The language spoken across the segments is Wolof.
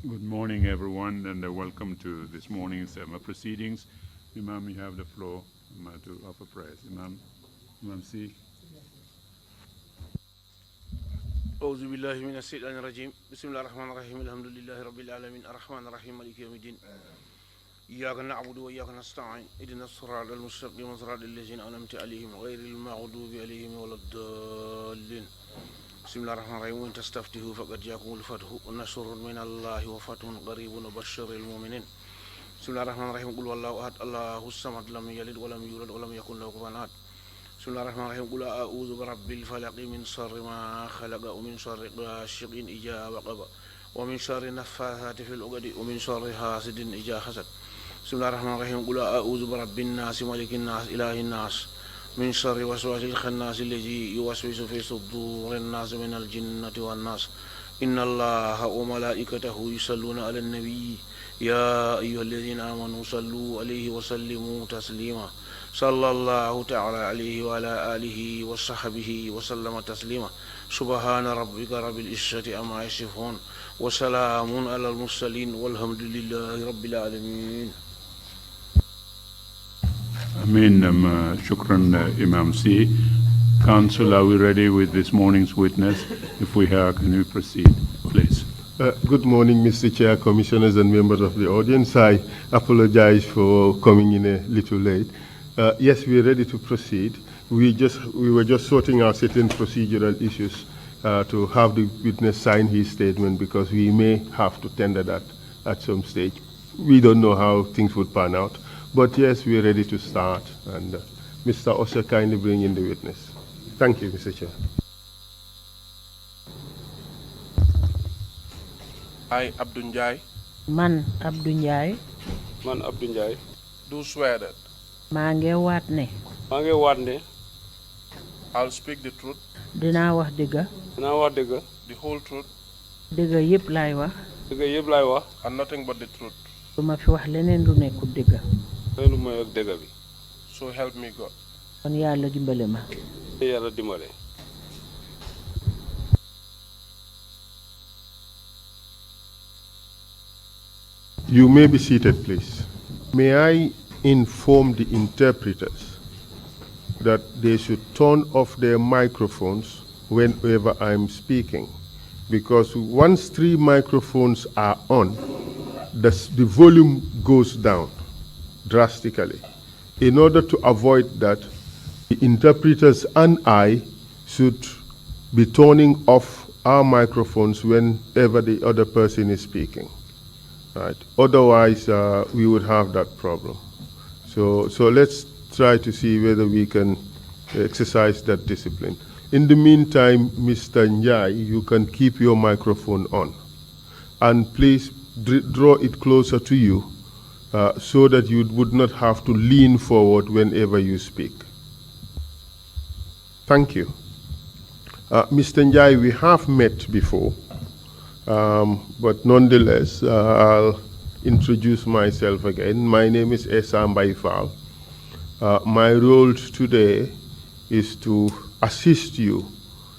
Good morning, everyone, and welcome to this morning's proceedings. Imam, you have the floor to offer prayers. Imam C. أعوذ بالله من الشيطان الرجيم بسم الله الرحمن الرحيم الحمد لله رب العالمين الرحمن الرحيم مالك يوم الدين إياك نعبد وإياك نستعين اهدنا الصراط المستقيم صراط الذين أنعمت عليهم غير المغضوب عليهم ولا الضالين بسم الله الرحمن الرحيم وإن تستفتحوا فقد جاءكم الفتح ونصر من الله وفتح قريب وبشر المؤمنين بسم الله الرحمن الرحيم قل والله أحد الله الصمد لم يلد ولم يولد ولم يكن له كفوا أحد بسم الله الرحمن الرحيم قل أعوذ برب الفلق من شر ما خلق ومن شر غاسق إذا وقب ومن شر النفاثات في العقد ومن شر حاسد إذا حسد بسم الله الرحمن الرحيم قل أعوذ برب الناس ملك الناس إله الناس من شر وسواس الخناس الذي يوسوس في صدور الناس من الجنة والناس إن الله وملائكته يصلون على النبي يا أيها الذين آمنوا صلوا عليه وسلموا تسليما صلى الله تعالى عليه وعلى آله وصحبه وسلم تسليما سبحان ربك رب العزة عما يصفون وسلام على المرسلين والحمد لله رب العالمين. Amin. Shukran, Imam C. Council, are we ready with this morning's witness? If we are, can we proceed, please? Good morning, Mr. Chair, Commissioners and members of the audience. I apologize for coming in a little late. Yes, we are ready to proceed. We were just sorting out certain procedural issues to have the witness sign his statement because we may have to tender that at some stage. We don't know how things would pan out. But yes, we are ready to start. And Mr. Osher, kindly bring in the witness. Thank you, Mr. Chair. I, Abdou Njie. Man, Abdou Njie. Man, Abdou Njie. Do swear that. Mange waat ne. Mange waat ne. I'll speak the truth. Dinaa wax dëgg. Dinaa wax dëgg. The whole truth. Dëgg yëpp laay wax. Dëgg yëpp laay wax. And nothing but the truth. Du ma fi wax leneen lu nekkul dëgg. Loolu mooy ak dëgg bi. So help me God. Kon Yàlla dimbale ma. Yàlla dimbale. You may be seated, please. May I inform the interpreters that they should turn off their microphones whenever I'm speaking, because once 3 microphones are on, the volume goes down drastically. In order to avoid that, the interpreters and I should be turning off our microphones whenever the other person is speaking. Right. Otherwise, we would have that problem. So let's try to see whether we can exercise that discipline. In the meantime, Mr. Njie, you can keep your microphone on. And please draw it closer to you so that you would not have to lean forward whenever you speak. Thank you. Mr. Njie, we have met before. But nonetheless, I'll introduce myself again. My name is Esam Baifal. My role today is to assist you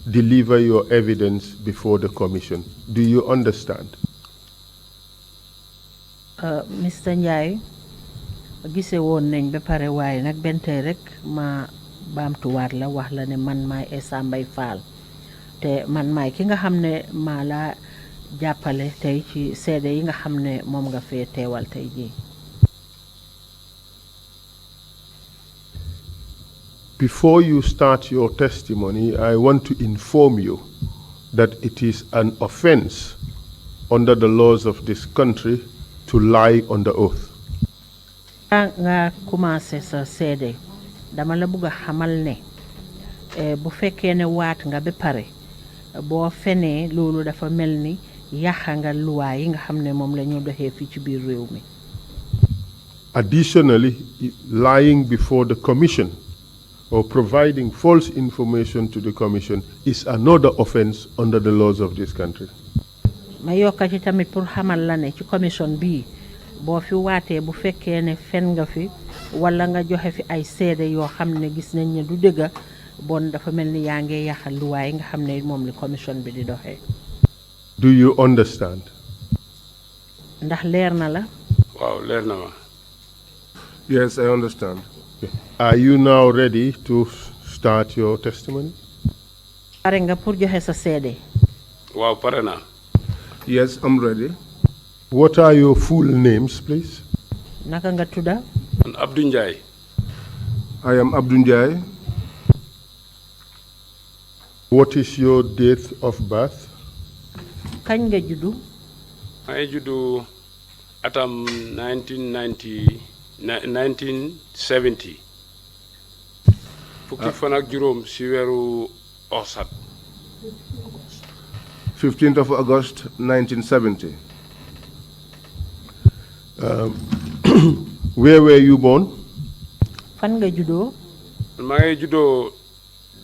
deliver your evidence before the commission. Do you understand? Mr. Njie, gise woon nañ ba pare waaye nag benn tey rek ma baamtuwaat la wax la ne man maay Esam Baifal te man maay ki nga xam ne maa la jàppale tey ci seede yi nga xam ne moom nga fee teewal tey jii. Before you start your testimony, I want to inform you that it is an offense under the laws of this country to lie on the oath. Nga commencé sa seede dama la bëgg a xamal ne bu fekkee ne waat nga ba pare boo fenee loolu dafa mel ni yàqa nga luwaa yi nga xam ne moom la ñu doxee fii ci biir réew mi. Additionally, lying before the commission or providing false information to the commission is another offense under the laws of this country. Ma yokka ci tamit pour xamal la ne ci commission bii boo fi waatee bu fekkee ne fen nga fi wala nga joxe fi ay seede yoo xam ne gis nañ ne du dëgga bon dafa mel ni yaa ngi yàqal luwaa yi nga xam ne moom la commission bi di doxee. Do you understand? ndax leer na la. waaw leer na ma. Yes, I understand. Are you now ready to start your testimony? pare nga pour joxe sa seede. waaw pare naa. Yes, I'm ready. What are your full names, please? naka nga tudda. man Abdou Njie. I am Abdou Njie. What is your date of birth? kañ nga juddu. maa ngi juddu atam 1970. fukki fan ak juróom si weeru Orsat. 15th of August, 1970. Where were you born? fan nga juddoo. maa ngi juddoo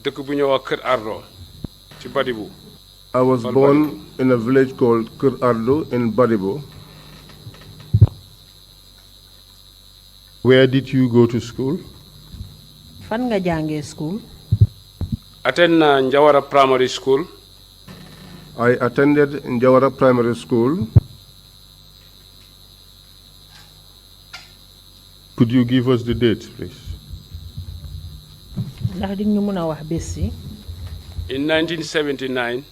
dëkk bu ñuy wax Kër Ardo ci Badibu. I was born in a village called Kër Ardo in Badibo. Where did you go to school? fan nga jàngee school. attend na Njawara Primary School. I attended Njawara Primary School. Could you give us the dates, please? ndax di ñu mën a wax bés si. in 1979.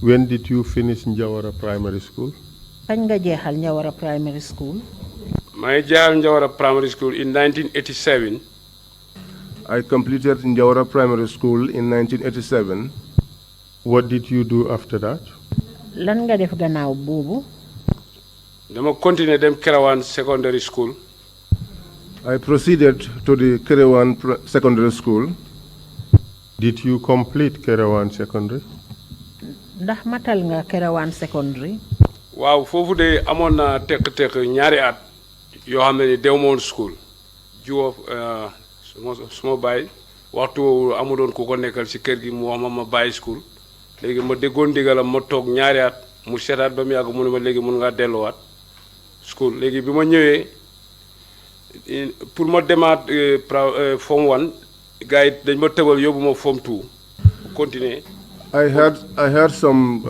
When did you finish Njawara Primary School? kañ nga jeexal Njawara primary school. maa ngi jeexal Njawara Primary School in 1987. I completed Njawara Primary School in 1987. What did you do after that? lan nga def gannaaw boobu. dama continuer dem Kerewan Secondary School. I proceeded to the Kerewan Secondary School. Did you complete Kerewan Secondary? ndax matal nga Kerewan secondary. waaw foofu de amoon na tekk ñaari at yoo xam ne ni dew moon school jiwoo suma bàyyi waxtu amu doon ku ko nekkal si kër gi mu wax ma bàyyi school léegi ma déggoon ndigalam ma toog ñaari at mu seetaat ba mu yàgg mu ne ma léegi mun ngaa delluwaat school léegi bi ma ñëwee pour ma demaat form 1 gars yi dañ ma tëbal yóbbu ma form 2 continuer. I had some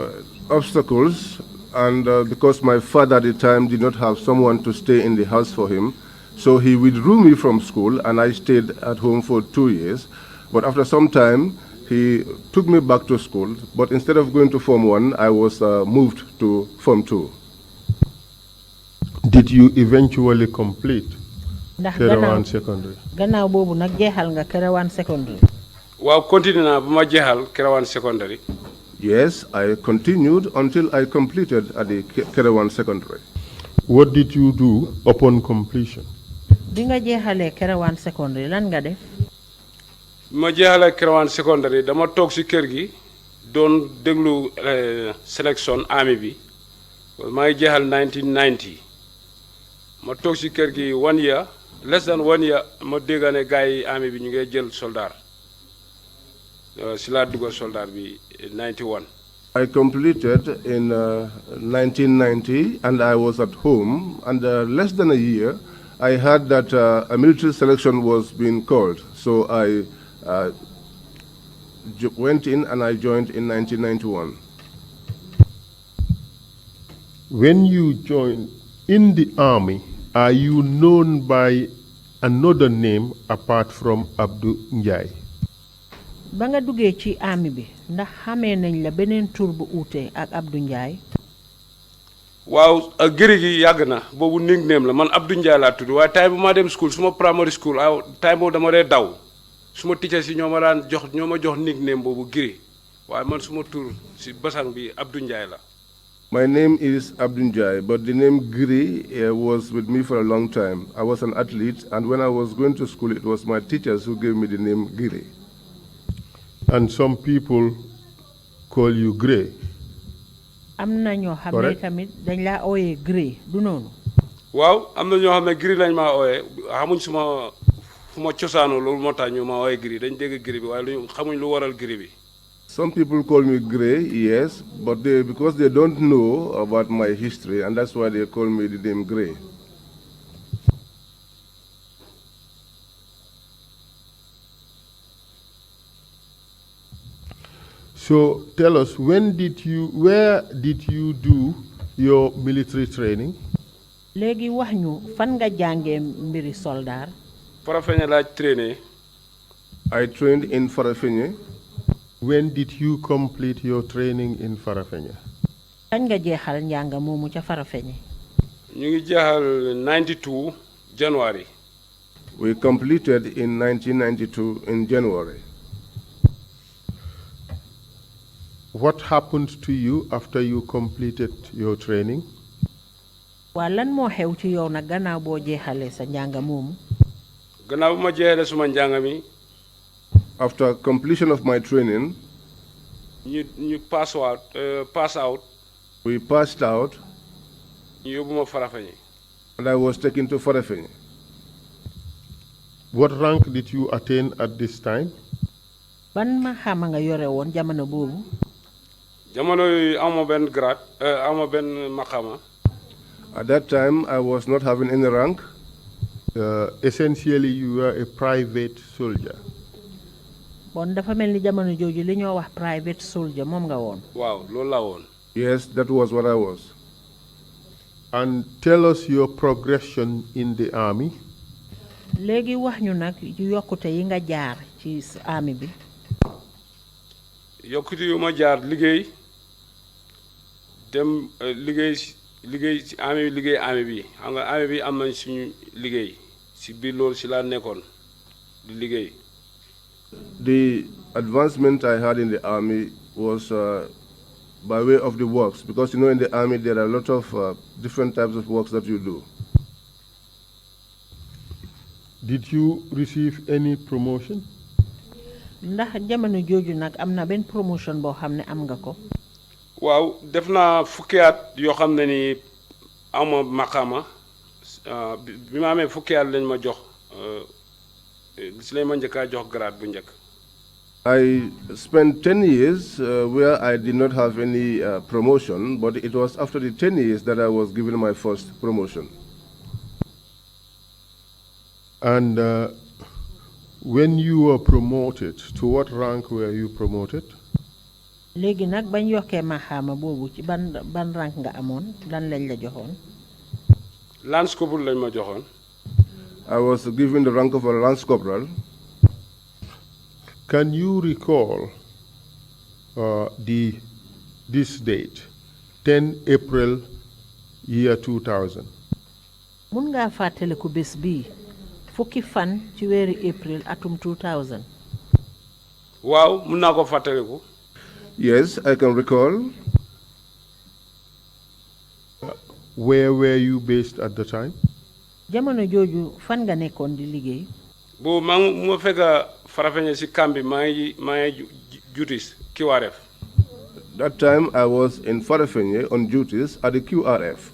obstacles, and because my father at the time did not have someone to stay in the house for him, so he withdrew me from school, and I stayed at home for 2 years. But after some time, he took me back to school, but instead of going to Form 1, I was moved to Form 2. Did you eventually complete Kerewan Secondary? gannaaw boobu nag jeexal nga Kerewan secondary. waaw continue naa ba ma jeexal Kerewan Secondary. Yes, I continued until I completed at the Kerewan Secondary. What did you do upon completion? bi nga jeexalee Kerewan secondary lan nga def. ma jeexalee Kerewan Secondary dama toog si kër gi doon déglu sélection army bi maa ngi jeexal 1990 ma toog si kër gi 1 year less than 1 year ma dégg ne gars yi army bi ñu ngi jël soldat si laa duggal soldat bi 91. I completed in 1990, and I was at home, and less than a year, I heard that a military selection was being called. So I went in and I joined in 1991. When you joined in the army, are you known by another name apart from Abdou Njie? ba nga duggee ci army bi ndax xamee nañ la beneen tur bu uute ak Abdou Njie. waaw gëri gi yàgg na boobu nickname la man Abdou Njie laa tudd waaye time bu ma dem school suma primary school time boobu dama dee daw suma teacher si ñoo ma jox nickname boobu gëri waaye man suma tur si basang bi Abdou Njie la. My name is Abdou Njie, but the name Giri was with me for a long time. I was an athlete, and when I was going to school, it was my teachers who gave me the name Giri. And some people call you Grey. am na ñoo xam ne tamit dañ laa ooyee Grey du noonu. waaw am na ñoo xam ne Giri lañ maa ooyee xamuñ suma fu ma cosaanoo loolu moo tax ñu ma ooyee Giri dañ dégg Giri bi waaye xamuñ lu waral Giri bi. Some people call me Gray, yes, but because they don't know about my history, and that's why they call me the name Gray. So tell us, where did you do your military training? léegi wax ñu fan nga jàngee mbiri soldaar. Farafenni laa traîné. I trained in Farafenni. When did you complete your training in Farafenni? kañ nga jeexal njàng moomu ca Farafenni. ñu ngi jeexal 92 January. We completed in 1992 in January. What happened to you after you completed your training? waa lan moo xew ci yow nag gannaaw boo jeexalee sa njàng moomu. gannaaw bu ma jeexalee suma njàng mi. After completion of my training, ñu pass out. we passed out. ñu yóbbu ma Farafenni. And I was taken to Farafenni. What rank did you attain at this time? ban maxaama nga yore woon jamono boobu. jamono yooyu amoo benn grade amoo benn maxaama. At that time, I was not having any rank. Essentially, you were a private soldier. bon dafa mel ni jamono jooju li ñoo wax private soldier moom nga woon. waaw loolu laa woon. Yes, that was what I was. And tell us your progression in the army. léegi wax ñu nag yokkute yi nga jaar ci army bi. yokkute yu ma jaar liggéey dem liggéey ci army bi xam nga army bi am nañ suñu liggéey si biir loolu si laa nekkoon di liggéey. The advancement I had in the army was by way of the works, because in the army there are a lot of different types of works that you do. Did you receive any promotion? ndax jamono jooju nag am na benn promotion boo xam ne am nga ko. waaw def naa fukki at yoo xam ne ni ama maqaama bi ma amee fukki at lañ ma jox si lañ ma njëkkaa jox grade bu njëkk. I spent 10 years where I did not have any promotion, but it was after the 10 years that I was given my first promotion. And when you were promoted, to what rank were you promoted? léegi nag bañ yokkee maxaama boobu ci ban rank nga amoon lan lañ la joxoon. lance corporal lañ ma joxoon. I was given the rank of a lance corporal. Can you recall this date, 10 April year 2000? mun ngaa fàttaliku bés bii fukki fan ci weeri April atum 2000. waaw mun naa ko fàttaliku. Yes, I can recall. Where were you based at the time? jamono jooju fan nga nekkoon di liggéey. boobu ma fekk Farafenni si camp bi maa ngi duties QRF. That time I was in Farafenni on duties at the QRF.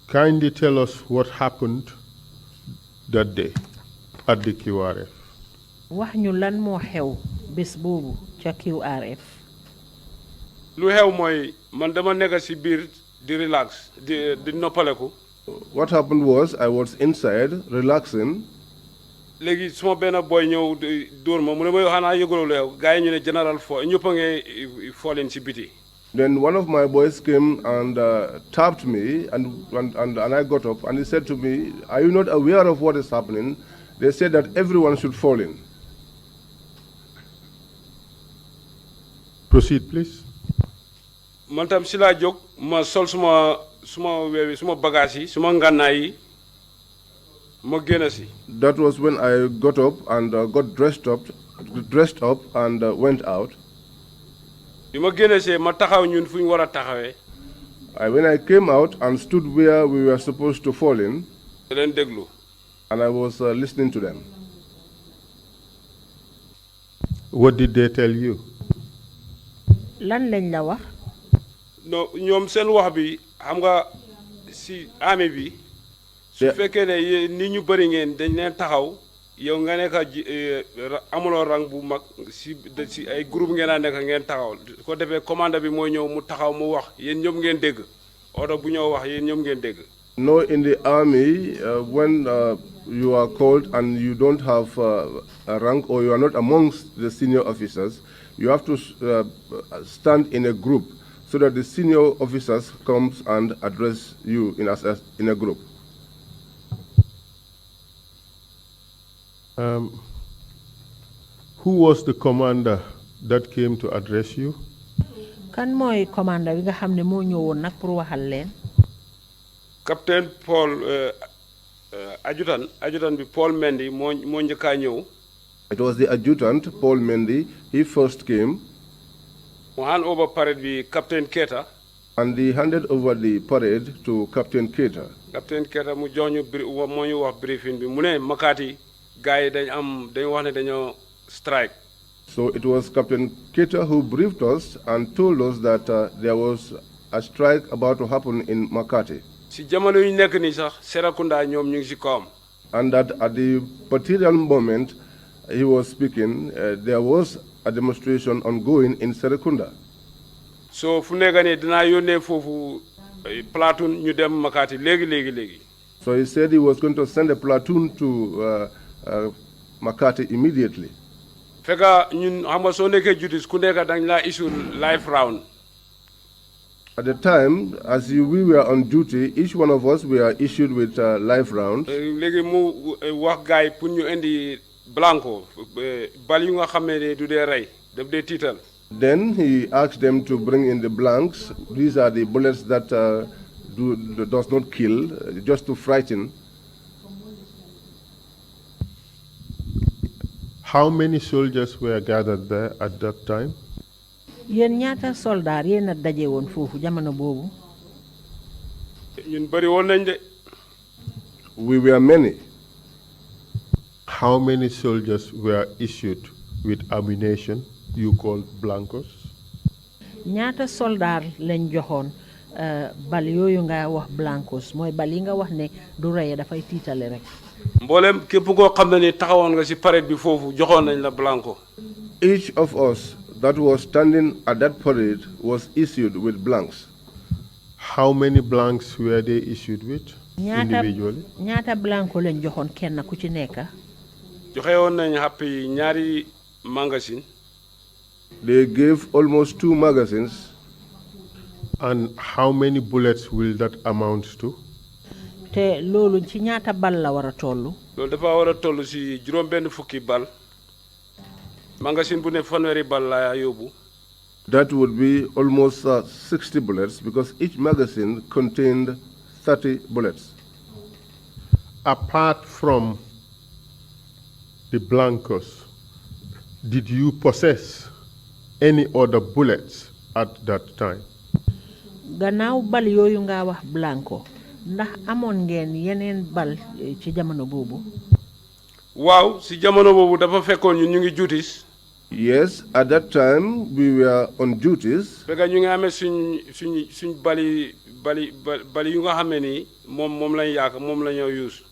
Kindly tell us what happened that day at the QRF. wax ñu lan moo xew bés boobu ca QRF. lu xew mooy man dama nekk si biir di relax di noppaleku. What happened was I was inside relaxing. léegi suma benn boy ñëw dóor ma mu ne ma xanaa yëgaloo lu xew gars yi ñu ne général fo ñëpp a ngi fooleen si biti. Then one of my boys came and tapped me, and I got up, and he said to me, "Are you not aware of what is happening? They said that everyone should fall in." Proceed, please. man tam si laa jóg ma sol suma bagage yi suma ngànnaay yi ma génn si. That was when I got up and got dressed up and went out. bi ma génn see ma taxaw ñun fu ñu war a taxawee. When I came out and stood where we were supposed to fall in, da leen déglu. and I was listening to them. What did they tell you? lan lañ la wax. non ñoom seen wax bi xam nga si armée bi. su fekkee ne ni ñu bëri ngeen dañ leen taxaw yow nga nekk amuloo rang bu mag si ay groupe ngeen a nekk ngeen taxaw ko defee commande bi mooy ñëw mu taxaw mu wax yéen ñoom ngeen dégg oto bu ñëw wax yéen ñoom ngeen dégg. No, in the army, when you are called and you don't have a rank or you are not amongst the senior officers, you have to stand in a group so that the senior officers comes and address you in a group. Who was the commander that came to address you? Kan moy commander wi nga xamne mo ñewon nak pour waxal len? Captain Paul adjutant bi Paul Mendy mo ñëka ñëw. It was the adjutant Paul Mendy. He first came. Mo hand over parade bi Captain Keita. And he handed over the parade to Captain Keita. Captain Keita mu joñu mo ñu wax briefing bi mu ne Makati gaay dañ wax ne dañoo strike. So it was Captain Keita who briefed us and told us that there was a strike about to happen in Makati. Si jamono yu nekk ni sax Serakunda ñoom ñu ngi ci kawam. And that at the particular moment he was speaking, there was a demonstration ongoing in Serakunda. So fu nekk ni dina yónnee foofu platoon ñu dem Makati léegi. So he said he was going to send a platoon to Makati immediately. Fekka ñun xam nga soo nekkee justice ku nekk dañ la issue life round. At the time, as we were on duty, each one of us were issued with life rounds. Léegi mu wax gaay pour ñu indi blanco bal yu nga xam ne du dee rey daf dee tiital. Then he asked them to bring in the blanks. These are the bullets that does not kill, just to frighten. How many soldiers were gathered there at that time? Yen ñaata soldat yeen na dajé won fofu jamono bobu? Ñun bari won nañ de. We were many. How many soldiers were issued with ammunition you called blancos? Ñaata soldat lañ joxone bal yoyu nga wax blancos moy bal yi nga wax ne du reye da fay titalé rek. Mbolem képp koo xam ne ni taxawoon nga ci parade bi foofu joxoon nañ la blanco. Each of us that was standing at that parade was issued with blanks. How many blanks were they issued with individually? Ñaata blanco lañ joxoon kenn ku ci nekk? Joxewoon nañ happy ñaari magazine. They gave almost 2 magazines. And how many bullets will that amount to? Te lolu ci ñaata bal la wara tollu? Lolu dafa wara tollu ci juroom benn fukki bal. Magazine bu ne fanweri bal la yobu. That would be almost 60 bullets because each magazine contained 30 bullets. Apart from the blancos, did you possess any other bullets at that time? Gannaaw bal yooyu nga wax blanco ndax amoon ngeen yeneen bal ci jamono boobu? Waaw si jamono boobu dafa fekkoon ñun ñu ngi duties. Yes, at that time we were on duties. Fekk ñu ngi amee suñ bali yu nga xamee ni moom lañ yaaka moom la ñoo use.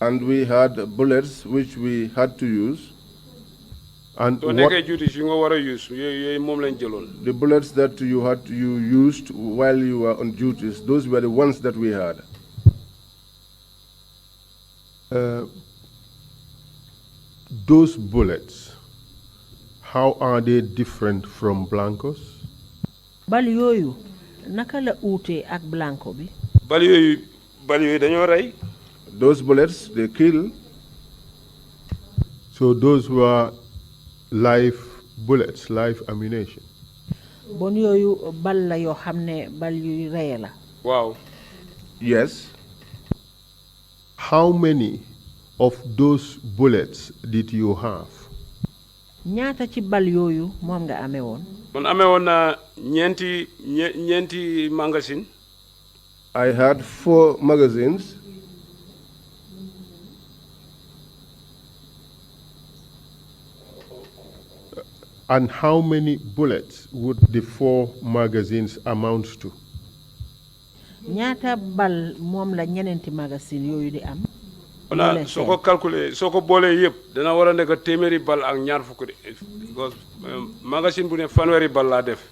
And we had bullets which we had to use. And so nekkee duties yu nga war a use yooyu moom lañ jëloon. The bullets that you used while you were on duties, those were the ones that we had. Those bullets, how are they different from blancos? Bal yooyu naka la uute ak blanco bi? Bal yooyu dañoo rey. Those bullets, they kill. So those were live bullets, live ammunition. Bon yooyu bal la yoo xam ne bal yu reye la. Wow. Yes. How many of those bullets did you have? Ñaata ci bal yooyu moom nga amee woon? Man amee woon na ñeenti magazine. I had 4 magazines. And how many bullets would the 4 magazines amount to? Ñaata bal moom la ñeneenti magazine yooyu di am? Wala soo ko calculer soo ko boolee yëpp dana war a nekk téeméeri bal ak ñaar fukk de because magazine bu ne fanweeri bal laa def.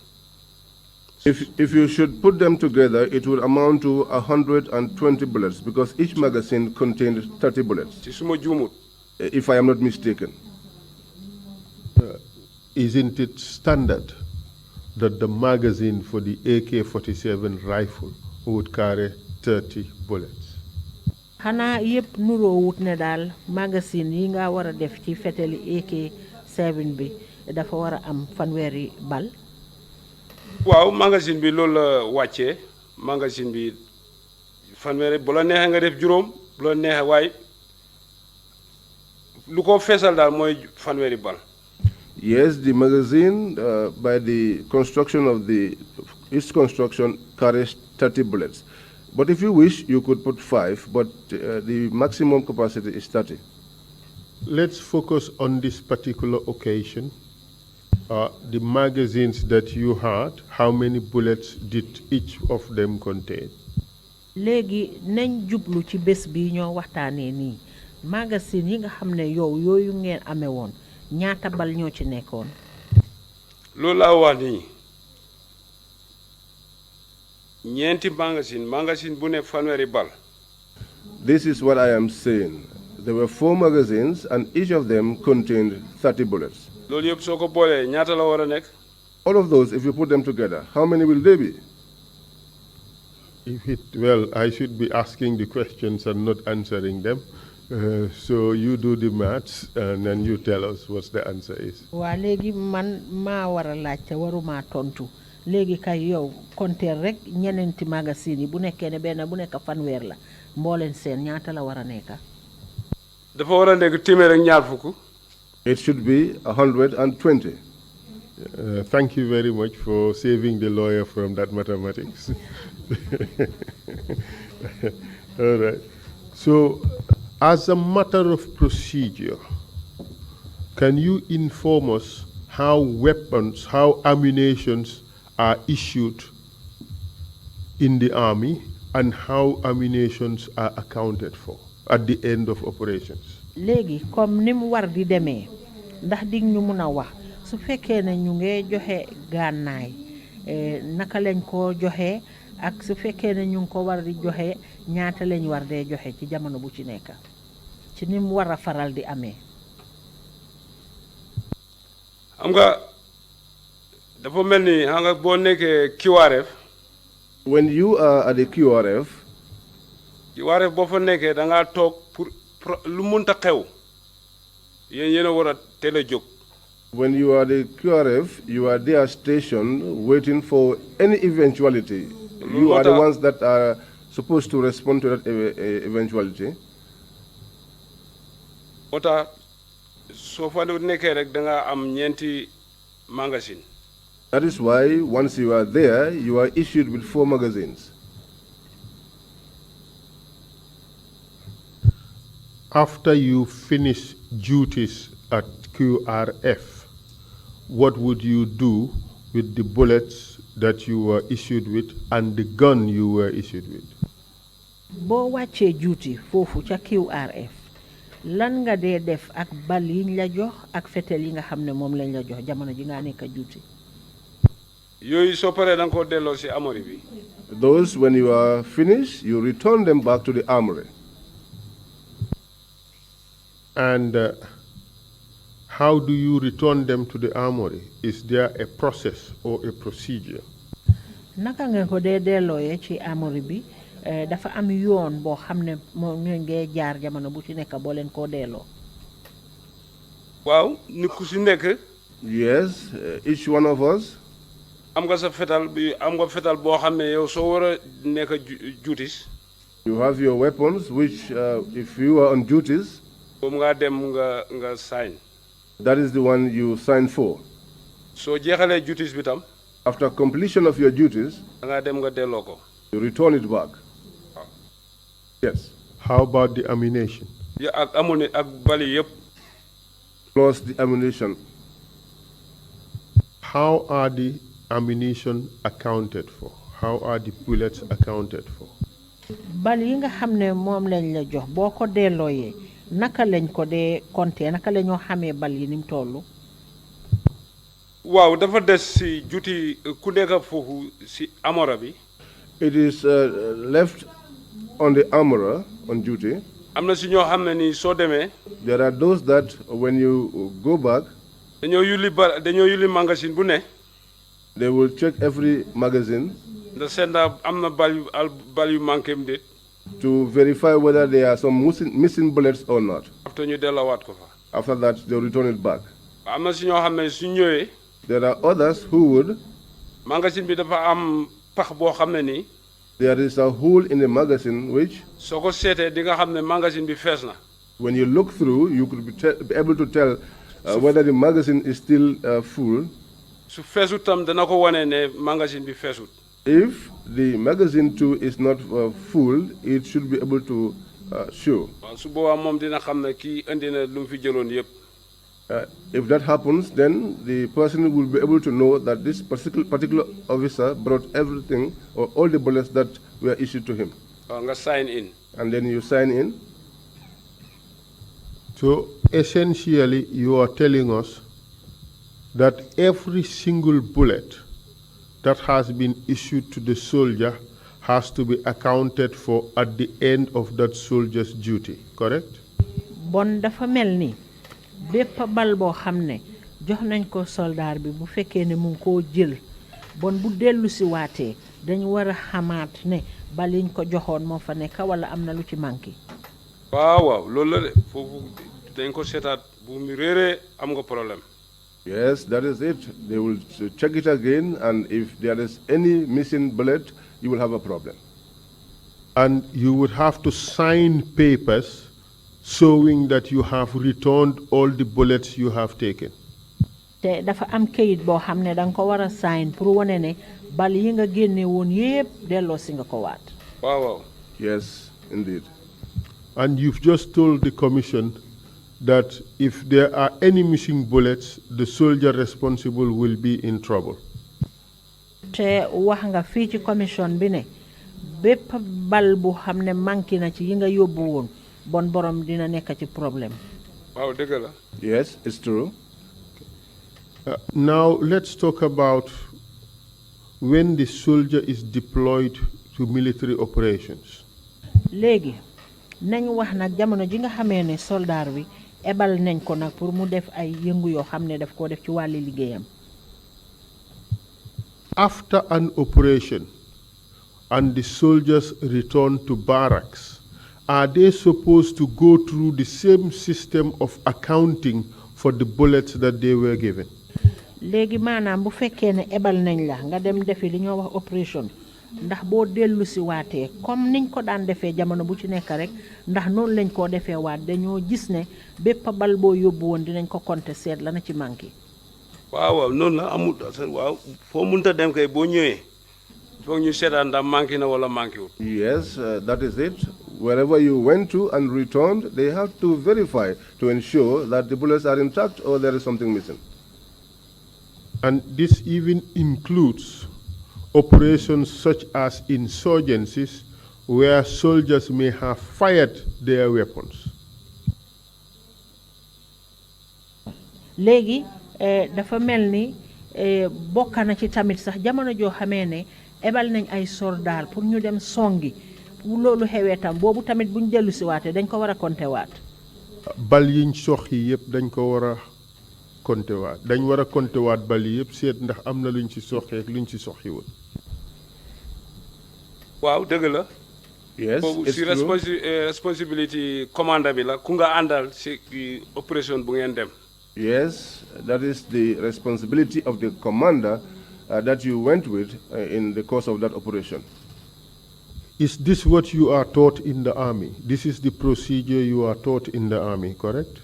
If you should put them together, it would amount to 120 bullets because each magazine contained 30 bullets, ci suma juumut. if I am not mistaken. Isn't it standard that the magazine for the AK-47 rifle would carry 30 bullets? xanaa yëpp nuroo wut ne daal magazine yi nga war a def ci feteli AK-7 bi dafa war a am fanweeri bal. waaw magazine bi loolu la wàccee magazine bi fanweeri bu la neexee nga def juróom bu la neexee waaye lu ko feesal daal mooy fanweeri bal. Yes, the magazine, by the construction of its construction, carries 30 bullets. But if you wish, you could put 5, but the maximum capacity is 30. Let's focus on this particular occasion. The magazines that you had, how many bullets did each of them contain? léegi nañ jublu ci bés bi ñoo waxtaanee nii magazine yi nga xam ne yooyu ngeen amee woon ñaata bal ñoo ci nekkoon. loolu laa wax nii ñeenti magazine bu ne fanweeri bal. This is what I am saying. There were 4 magazines, and each of them contained 30 bullets. loolu yëpp soo ko boolee ñaata la war a nekk. All of those, if you put them together, how many will they be? Well, I should be asking the questions and not answering them. So you do the maths and then you tell us what the answer is. waa léegi man maa war a laajte waruma tontu léegi kay yow compter rek ñeneenti magazine yi bu nekkee ne benn bu nekk fanweer la mbooleen seen ñaata la war a nekk. dafa war a nekk téeméer ak ñaar fukk. It should be 120. Thank you very much for saving the lawyer from that mathematics. All right. So, as a matter of procedure, can you inform us how weapons, how ammunitions are issued in the army and how ammunitions are accounted for at the end of operations? léegi comme ni mu war di demee ndax dig ñu mun a wax su fekkee ne ñu ngi joxe gànnaay naka lañ ko joxe ak su fekkee ne ñu ngi ko war di joxe ñaata lañ war dee joxe ci jamono bu ci nekk ci ni mu war a faral di amee. xam nga dafa mel ni xam nga boo nekkee QRF. When you are at the QRF, boo fa nekkee da ngaa toog pour lu munta xew yéen a war a teel a jóg. when you are the QRF, you are there stationed waiting for any eventuality. You are the ones that are supposed to respond to that eventuality. moo tax soo fa nekkee rek da nga am ñeenti magazine. That is why once you are there, you are issued with 4 magazines. After you finish duties at QRF, what would you do with the bullets that you were issued with and the gun you were issued with? boo wàccee duty foofu ca QRF lan nga dee def ak bal yiñ la jox ak fetel yi nga xam ne moom lañ la jox jamono ji nga nekk duty. yooyu soo paree da nga ko delloo si armory bi. Those, when you are finished, you return them back to the armory. And how do you return them to the armory? Is there a process or a procedure? naka nga ko dee dellooyee ci armory bi dafa am yoon boo xam ne moom ngeen jaar jamono bu ci nekk boo leen koo delloo. waaw nit ku si nekk. Yes, each one of us. am nga sa fetal bi am nga fetal boo xam ne yow soo war a nekk duties. You have your weapons, which if you are on duties, boobu nga dem nga sign. that is the one you sign for. soo jeexalee duties bi tam. After completion of your duties, da nga dem nga delloo ko. you return it back. Yes. How about the ammunition? ya ak ak bali yëpp. Plus the ammunition. How are the ammunition accounted for? How are the bullets accounted for? bal yi nga xam ne moom lañ la jox boo ko dellooyee naka lañ ko dee compter naka la ñoo xamee bal yi ni mu toll. waaw dafa des si juuti ku nekk foofu si amora bi. It is left on the armorer on duty. am na si ñoo xam ne ni soo demee. There are those that when you go back, dañoo yulli magasin bu ne. they will check every magazine da seet na am na bal yu manqué am déet. to verify whether there are some missing bullets or not. after ñu delloowaat ko fa. After that, they return it back. am na si ñoo xam ne su ñëwee. There are others who would. magasin bi dafa am pax boo xam ne nii. There is a hole in the magazine which, soo ko seetee di nga xam ne magasin bi fees na. when you look through, you could be able to tell whether the magazine is still full. su feesut tam dana ko wane ne magasin bi feesut. If the magazine too is not full, it should be able to show. waaw su boobaa moom dina xam ne kii indi na lu mu fi jëloon yëpp. If that happens, then the person will be able to know that this particular officer brought everything or all the bullets that were issued to him. waaw nga sign in. And then you sign in. So essentially, you are telling us that every single bullet that has been issued to the soldier has to be accounted for at the end of that soldier's duty, correct? Bon dafa mel ni bépp bal boo xam ne jox nañ ko soldaar bi bu fekkee ne mu ngi koo jël bon bu dellu si waatee dañu war a xamaat ne bal yiñ ko joxoon moo fa nekk wala am na lu ci manqué. waaw loolu la de foofu dañ ko seetaat bu mu réeree am nga problème. Yes, that is it. They will check it again, and if there is any missing bullet, you will have a problem. And you would have to sign papers showing that you have returned all the bullets you have taken. te dafa am kayit boo xam ne danga ko war a sign pour wane ne bal yi nga génne woon yépp delloo si nga ko waat. waaw. Yes, indeed. And you've just told the commission that if there are any missing bullets, the soldier responsible will be in trouble. te wax nga fii ci commission bi ne bépp bal bu xam ne manqué na ci yi nga yóbbu woon bon borom dina nekk ci problème. waaw dëgg la. Yes, it's true. Now let's talk about when the soldier is deployed to military operations. léegi nañ wax nag jamono ji nga xamee ne soldaar bi ebal nañ ko nag pour mu def ay yëngu yoo xam ne daf koo def ci wàlli liggéeyam. After an operation and the soldiers return to barracks, are they supposed to go through the same system of accounting for the bullets that they were given? léegi maanaam bu fekkee ne ebal nañ la nga dem defi li ñoo wax opération ndax boo dellu si waatee comme niñ ko daan defee jamono bu ci nekk rek ndax noonu lañ koo defee waat dañoo gis ne bépp bal boo yóbbu woon dinañ ko compter seet la na ci manqué. waaw noonu la amul waaw foo mënta dem kay boo ñëwee foog ñu seetaan ndax manqué na wala manqué wul. Yes, that is it. Wherever you went to and returned, they have to verify to ensure that the bullets are intact or there is something missing. And this even includes operations such as insurgencies where soldiers may have fired their weapons. léegi dafa mel ni bokk na ci tamit sax jamono joo xamee ne ebal nañ ay soldaar pour ñu dem songi bu loolu xewee tam boobu tamit buñ dellu si waatee dañ ko war a compter waat. bal yiñ sox yi yëpp dañ ko war a compter waat dañ war a compter waat bal yi yëpp seet ndax am na luñ ci soxee ak luñ ci soxiwul. waaw dëgg la. Yes, it's si responsibility commandant bi la ku nga àndal si opération bu ngeen dem. Yes, that is the responsibility of the commander that you went with in the course of that operation. Is this what you are taught in the army? This is the procedure you are taught in the army, correct?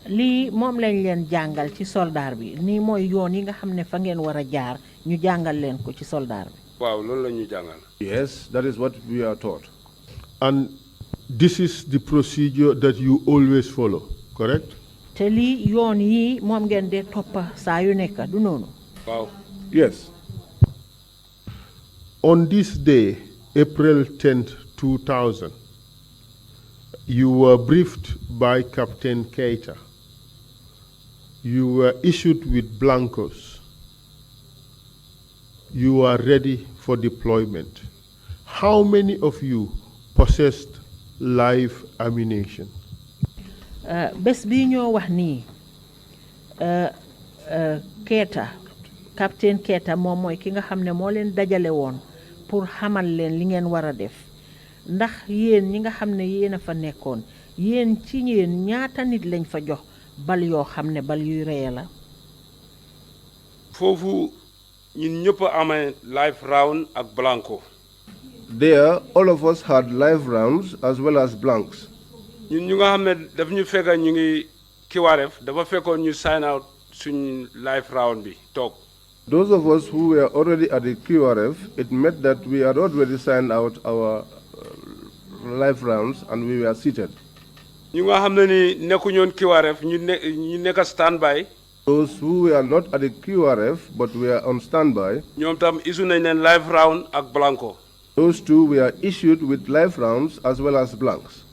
lii moom lañ leen jàngal ci soldaar bi nii mooy yoon yi nga xam ne fa ngeen war a jaar ñu jàngal leen ko ci soldaar bi. waaw loolu la ñu jàngal. Yes, that is what we are taught. And this is the procedure that you always follow, correct? te lii yoon yi moom ngeen dee toppa saa yu nekk du noonu. waaw. Yes. On this day, April 10th, 2000, you were briefed by Captain Keita. You were issued with blancos you are ready for deployment. How many of you possessed live ammunition? bés bii ñoo wax nii Keita captain Keita moom mooy ki nga xam ne moo leen dajale woon pour xamal leen li ngeen war a def ndax yéen ñi nga xam ne yéen a fa nekkoon yéen ci yéen ñaata nit lañ fa jox bal yoo xam ne bal yuy reye la. foofu ñun ñëpp a amee live round ak blanco. There, all of us had live rounds as well as blanks. ñun ñu nga xam ne daf ñu fekk ñu ngi kiwaaref dafa fekkoon ñu sign out suñ live round bi toog. Those of us who were already at the QRF, it meant that we had already signed out our live rounds and we were seated. ñu nga xam ne ni nekkuñoon kiwaaref ñu nekk standby. Those who were not at the QRF but were on standby, ñoom tam isu nañ leen live round ak blanco. those two were issued with live rounds as well as blanks.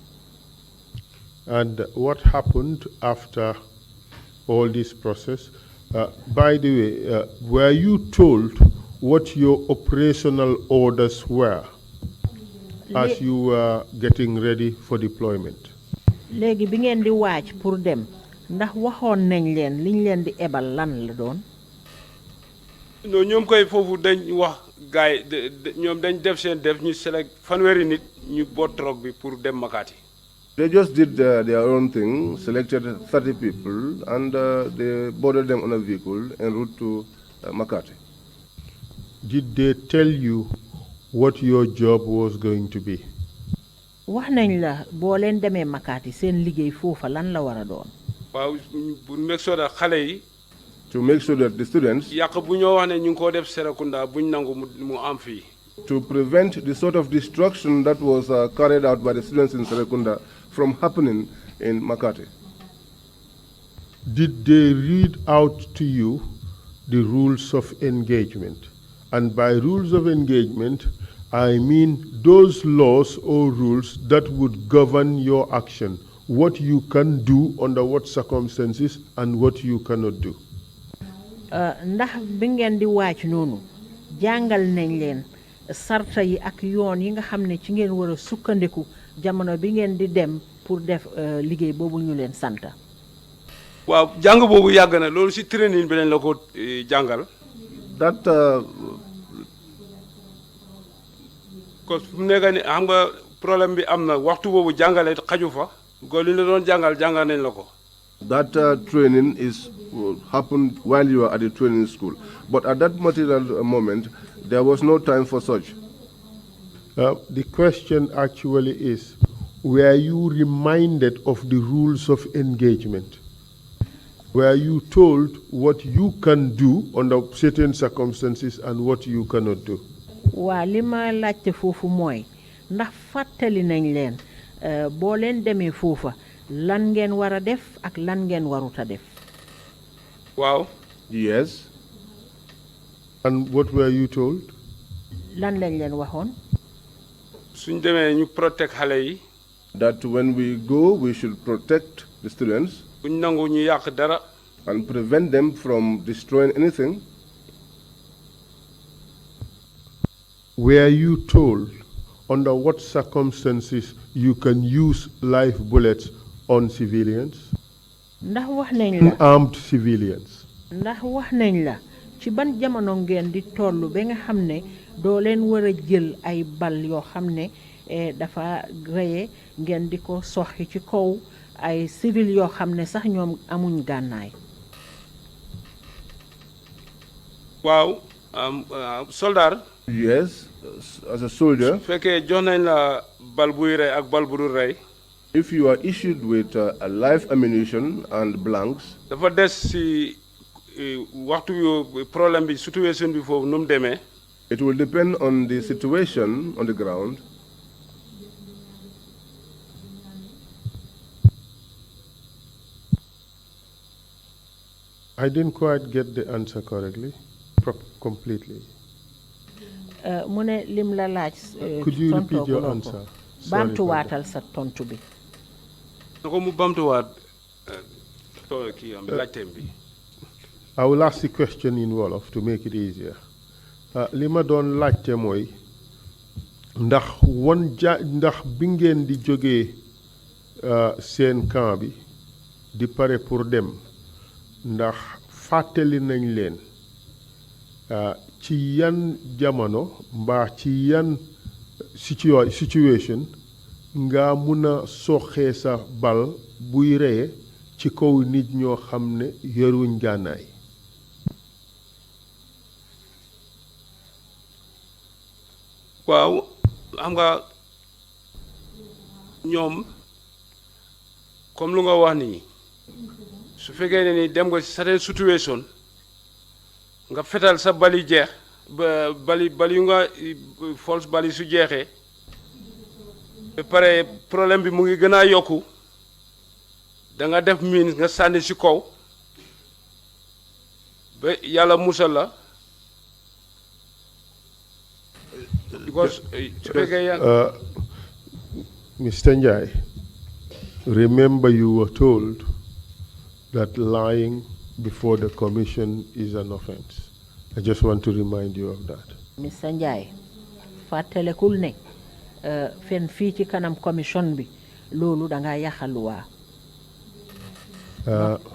And what happened after all this process? By the way, were you told what your operational orders were as you were getting ready for deployment? léegi bi ngeen di waaj pour dem ndax waxoon nañ leen liñ leen di ebal lan la doon. non ñoom koy foofu dañ wax gaay ñoom dañ def seen def ñu select fanweeri nit ñu boot troc bi pour dem Makati. They just did their own thing, selected 30 people, and they boarded them on a vehicle en route to Makati. Did they tell you what your job was going to be? wax nañ la boo leen demee Makati seen liggéey foofa lan la war a doon. waaw bu make sure that xale yi. To make sure that the students, yàq bu ñoo wax ne ñu ngi koo def Serekunda buñ nangu mu am fii. to prevent the sort of destruction that was carried out by the students in Serekunda from happening in Makati. Did they read out to you the rules of engagement? And by rules of engagement, I mean those laws or rules that would govern your action, what you can do under what circumstances and what you cannot do. ndax bi ngeen di waaj noonu jàngal nañ leen sarta yi ak yoon yi nga xam ne ci ngeen war a sukkandiku jamono bi ngeen di dem pour def liggéey boobu ñu leen santa. waaw jàng boobu yàgg na loolu ci training bi lañ la ko jàngal. That parce que fu mu nekk ni xam nga problème bi am na waxtu boobu jàngale xaju fa góor li la doon jàngal nañ la ko. That training happened while you were at the training school. But at that material moment, there was no time for such. The question actually is, were you reminded of the rules of engagement? Were you told what you can do under certain circumstances and what you cannot do? waa li ma laajte foofu mooy ndax fàttali nañ leen boo leen demee foofa lan ngeen war a def ak lan ngeen warut a def. waaw. Yes. And what were you told? lan lañ leen waxoon. suñ demee ñu protect xale yi. That when we go, we should protect the students. buñ nangu ñu yàq dara. And prevent them from destroying anything. Were you told under what circumstances you can use live bullets on civilians? ndax wax nañ la Unarmed civilians. ndax wax nañ la ci ban jamono ngeen di tollu ba nga xam ne doo leen war a jël ay bal yoo xam ne dafa reye ngeen di ko soxi ci kaw ay civil yoo xam ne sax ñoom amuñ gànnaay. waaw soldat. Yes, as a soldier. fekkee jox nañ la bal buy rey ak bal bu dul rey. If you are issued with a live ammunition and blanks. dafa des si waxtu yu problème bi situation bi foofu nu mu demee. It will depend on the situation on the ground. I didn't quite get the answer correctly, completely. mu ne lim la laaj. Could you repeat your answer? Baamtuwaatal sa tontu bi. na ko mu baamtuwaat kii am laajteem bi. I will ask the question in Wolof to make it easier. li ma doon laajte mooy ndax ndax bi ngeen di jógee seen camp bi di pare pour dem ndax fàttali nañ leen ci yan jamono mbaa ci yan situation nga mun a soxee sa bal buy reye ci kaw nit ñoo xam ne yoruñ gànnaay. waaw xam nga ñoom comme lu nga wax nii su fekkee ne ni dem nga ci certain situation nga fetal sa bali jeex ba bali yu nga false bali su jeexee ba pare problème bi mu ngi gën a yokku da nga def miin nga sànni ci kaw ba yàlla musal la because su fekkee Mr. Njie, remember you were told that lying before the commission is an offense. I just want to remind you of that. Mr. Njie, fàttalekul ne fen fii ci kanam commission bi loolu da nga yaxaluwaa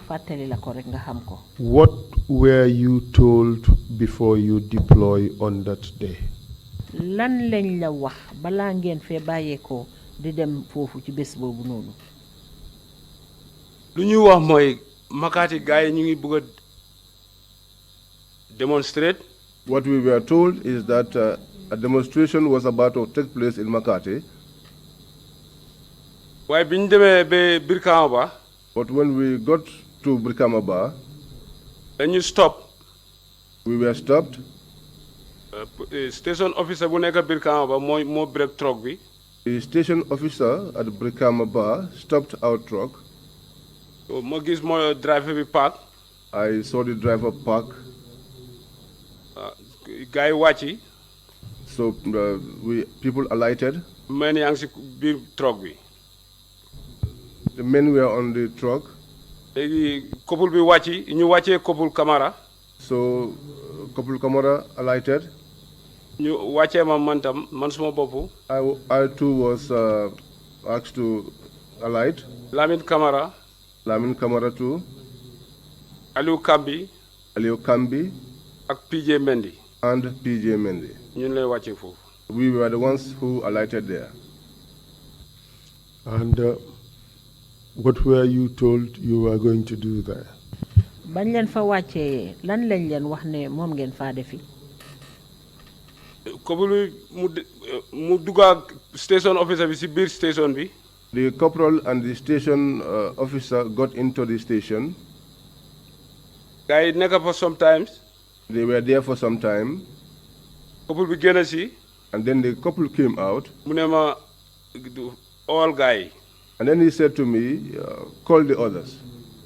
fàttali la ko rek nga xam ko. What were you told before you deploy on that day? lan lañ la wax balaa ngeen fee bàyyeekoo di dem foofu ci bés boobu noonu. lu ñuy wax mooy Makati gars yi ñu ngi bëgg a demonstrate. What we were told is that a demonstration was about to take place in Makati. waaye bi ñu demee ba Brikama Ba. But when we got to Brikama Ba, dañu stop. we were stopped. Station officer bu nekk Brikama Ba moo break truck bi. The station officer at Brikama Ba stopped our truck. So ma gis moo driver bi park. I saw the driver park. Gars yi wàcci. So people alighted. Men yaa ngi si biir truck bi. The men were on the truck. léegi couple bi wàcci ñu wàccee couple Camara. So couple Camara alighted. ñu wàccee ma man tam man suma bopp. I too was asked to alight. Lamine Camara. Lamine Camara too. Aliou Kambi. Aliou Kambi. ak PJ Mendy. And PJ Mendy. ñun lay wàccee foofu. We were the ones who alighted there. And what were you told you were going to do there? bañ leen fa wàccee lan lañ leen wax ne moom ngeen faa defi. couple bi mu dugga station officer bi si biir station bi. The corporal and the station officer got into the station. gars yi nekk fa sometimes. They were there for some time. couple bi génn si. And then the couple came out. mu ne ma all gars yi. And then he said to me, call the others.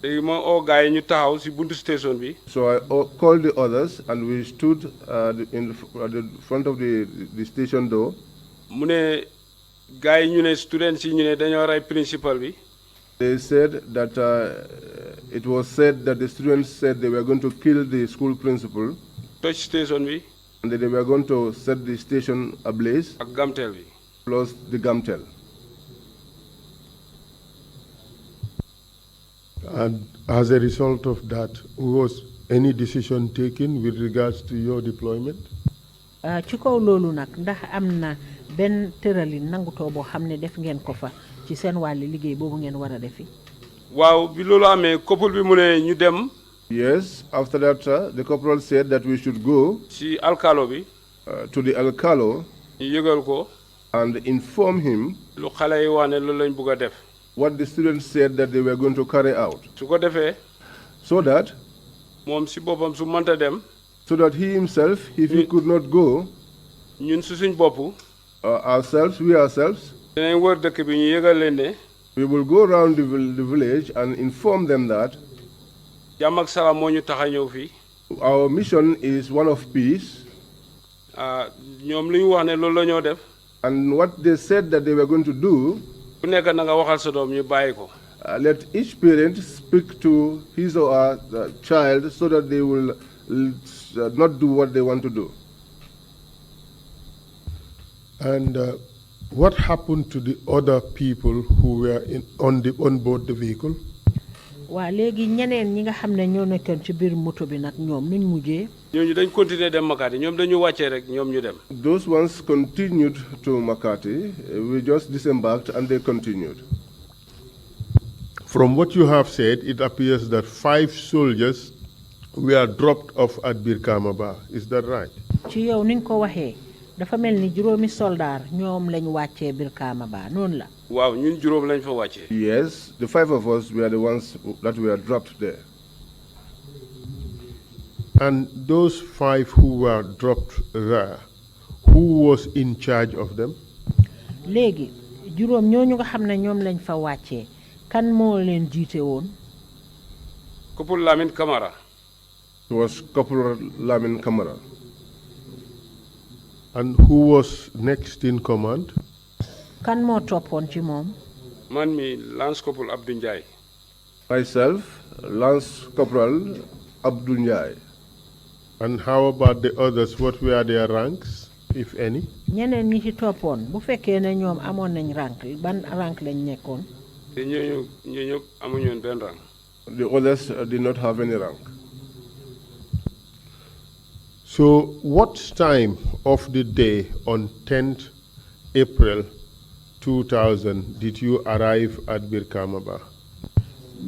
léegi ma oo gars yi ñu taxaw si buntu station bi. So I called the others and we stood at the front of the station door. mu ne gars yi ñu ne students yi ñu ne dañoo rey principal bi. They said that it was said that the students said they were going to kill the school principal. toj station bi. And that they were going to set the station ablaze. ak gamtel bi. Plus the gamtel. And as a result of that, was any decision taken with regards to your deployment? ci kaw loolu nag ndax am na benn tëralin nangutoo boo xam ne def ngeen ko fa ci seen wàlli liggéey boobu ngeen war a defi. waaw bi loolu amee couple bi mu ne ñu dem. Yes, after that the corporal said that we should go si alkalo bi. to the alcalo. ñu yëgal ko. And inform him lu xale yi wax ne loolu lañ bugg a def. what the students said that they were going to carry out. su ko defee. So that moom si boppam su mënta dem. so that he himself, if he could not go, ñun su suñ bopp. we ourselves, dinañ wër dëkk bi ñu yëgal leen ne. we will go around the village and inform them that jàmm ak salaam moo ñu tax a ñëw fii. our mission is one of peace. ñoom li ñu wax ne loolu la ñoo def. And what they said that they were going to do, ku nekk na nga waxal sa doom ñu bàyyi ko. let each parent speak to his or her child so that they will not do what they want to do. And what happened to the other people who were on board the vehicle? waa léegi ñeneen ñi nga xam ne ñoo nekkoon ci biir moto bi nag ñoom nuñ mujjee. ñooñu dañ continuer dem Makati ñoom dañu wàccee rek ñoom ñu dem. Those ones continued to Makati. We just disembarked and they continued. From what you have said, it appears that 5 soldiers were dropped off at Birkamaba. Is that right? ci yow ni nga ko waxee dafa mel ni juróomi soldaar ñoom lañ wàccee Birkamaba noonu la. waaw ñun juróom lañ fa wàccee. Yes, the 5 of us were the ones that were dropped there. And those 5 who were dropped there, who was in charge of them? léegi juróom ñooñu nga xam ne ñoom lañ fa wàccee kan moo leen jiite woon. Couple Lamine Camara. It was Corporal Lamin Kamara. And who was next in command? kan moo toppoon ci moom. man mi Lance Corporal Abdou Njie. Myself, Lance Corporal Abdou Njie. And how about the others? What were their ranks, if any? ñeneen ñi ci toppoon bu fekkee ne ñoom amoon nañ rank ban rank lañ nekkoon. te ñooñu amuñu woon benn rang. The others did not have any rank. So, what time of the day on 10th April 2000 did you arrive at Birkamaba?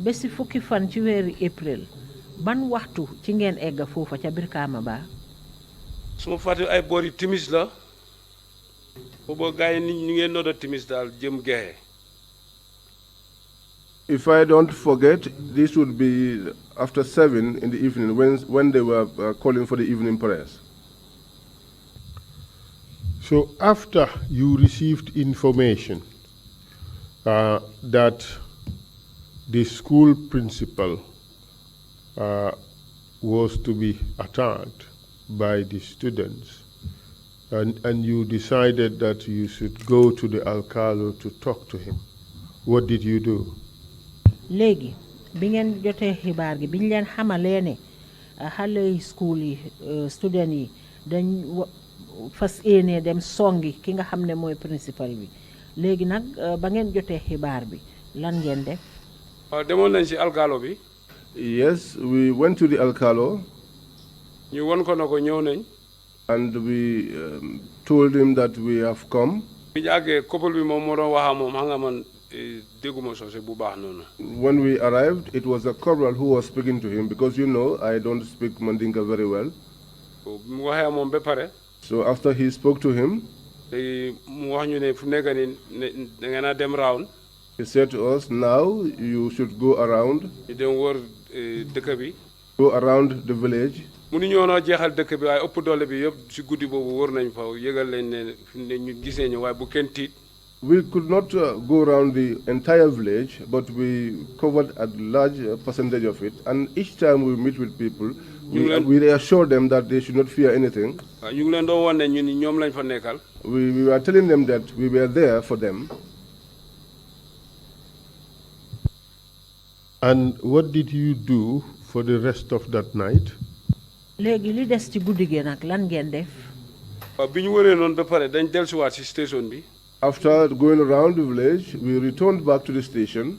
bési fukki fan ci weeru April ban waxtu ci ngeen egg foofa ca Birkamaba. su ma fàtte ay boori timis la booba gars yi ñu ngeen nodda timis daal jëm gexe. If I don't forget, this would be after 7 in the evening when they were calling for the evening prayers. So, after you received information that the school principal was to be attacked by the students, and you decided that you should go to the alcalde to talk to him, what did you do? léegi bi ngeen jotee xibaar gi biñ leen xamalee ne xale yi school yi student yi dañ fas yéene dem songi ki nga xam ne mooy principal bi léegi nag ba ngeen jotee xibaar bi lan ngeen def. waaw demoon nañ si alcalde bi. Yes, we went to the alcalde. ñu won ko na ko ñëw nañ. And we told him that we have come. bi ñu àggee couple bi moom moo doon waxaa moom xam nga man dégguma soose bu baax noonu. When we arrived, it was a corporal who was speaking to him because you know I don't speak Mandinka very well. mu waxee moom ba pare. So after he spoke to him, mu wax ñu ne fu nekk ni da ngeen a dem round. He said to us, now you should go around. ñu dem wër dëkk bi. Go around the village. mënuñoo noo jeexal dëkk bi waaye ëpp doole bi yëpp si guddi boobu wër nañ fa yëgal leen ne ñu gis nañu waaye bu kenn tiit. We could not go around the entire village, but we covered a large percentage of it. And each time we meet with people, we reassure them that they should not fear anything. ñu ngi leen doon wan ne ñun ñoom lañ fa nekkal. We were telling them that we were there for them. And what did you do for the rest of that night? léegi li des ci guddi gi nag lan ngeen def. waaw bi ñu wëree noonu ba pare dañ dellusiwaat si station bi. After going around the village, we returned back to the station.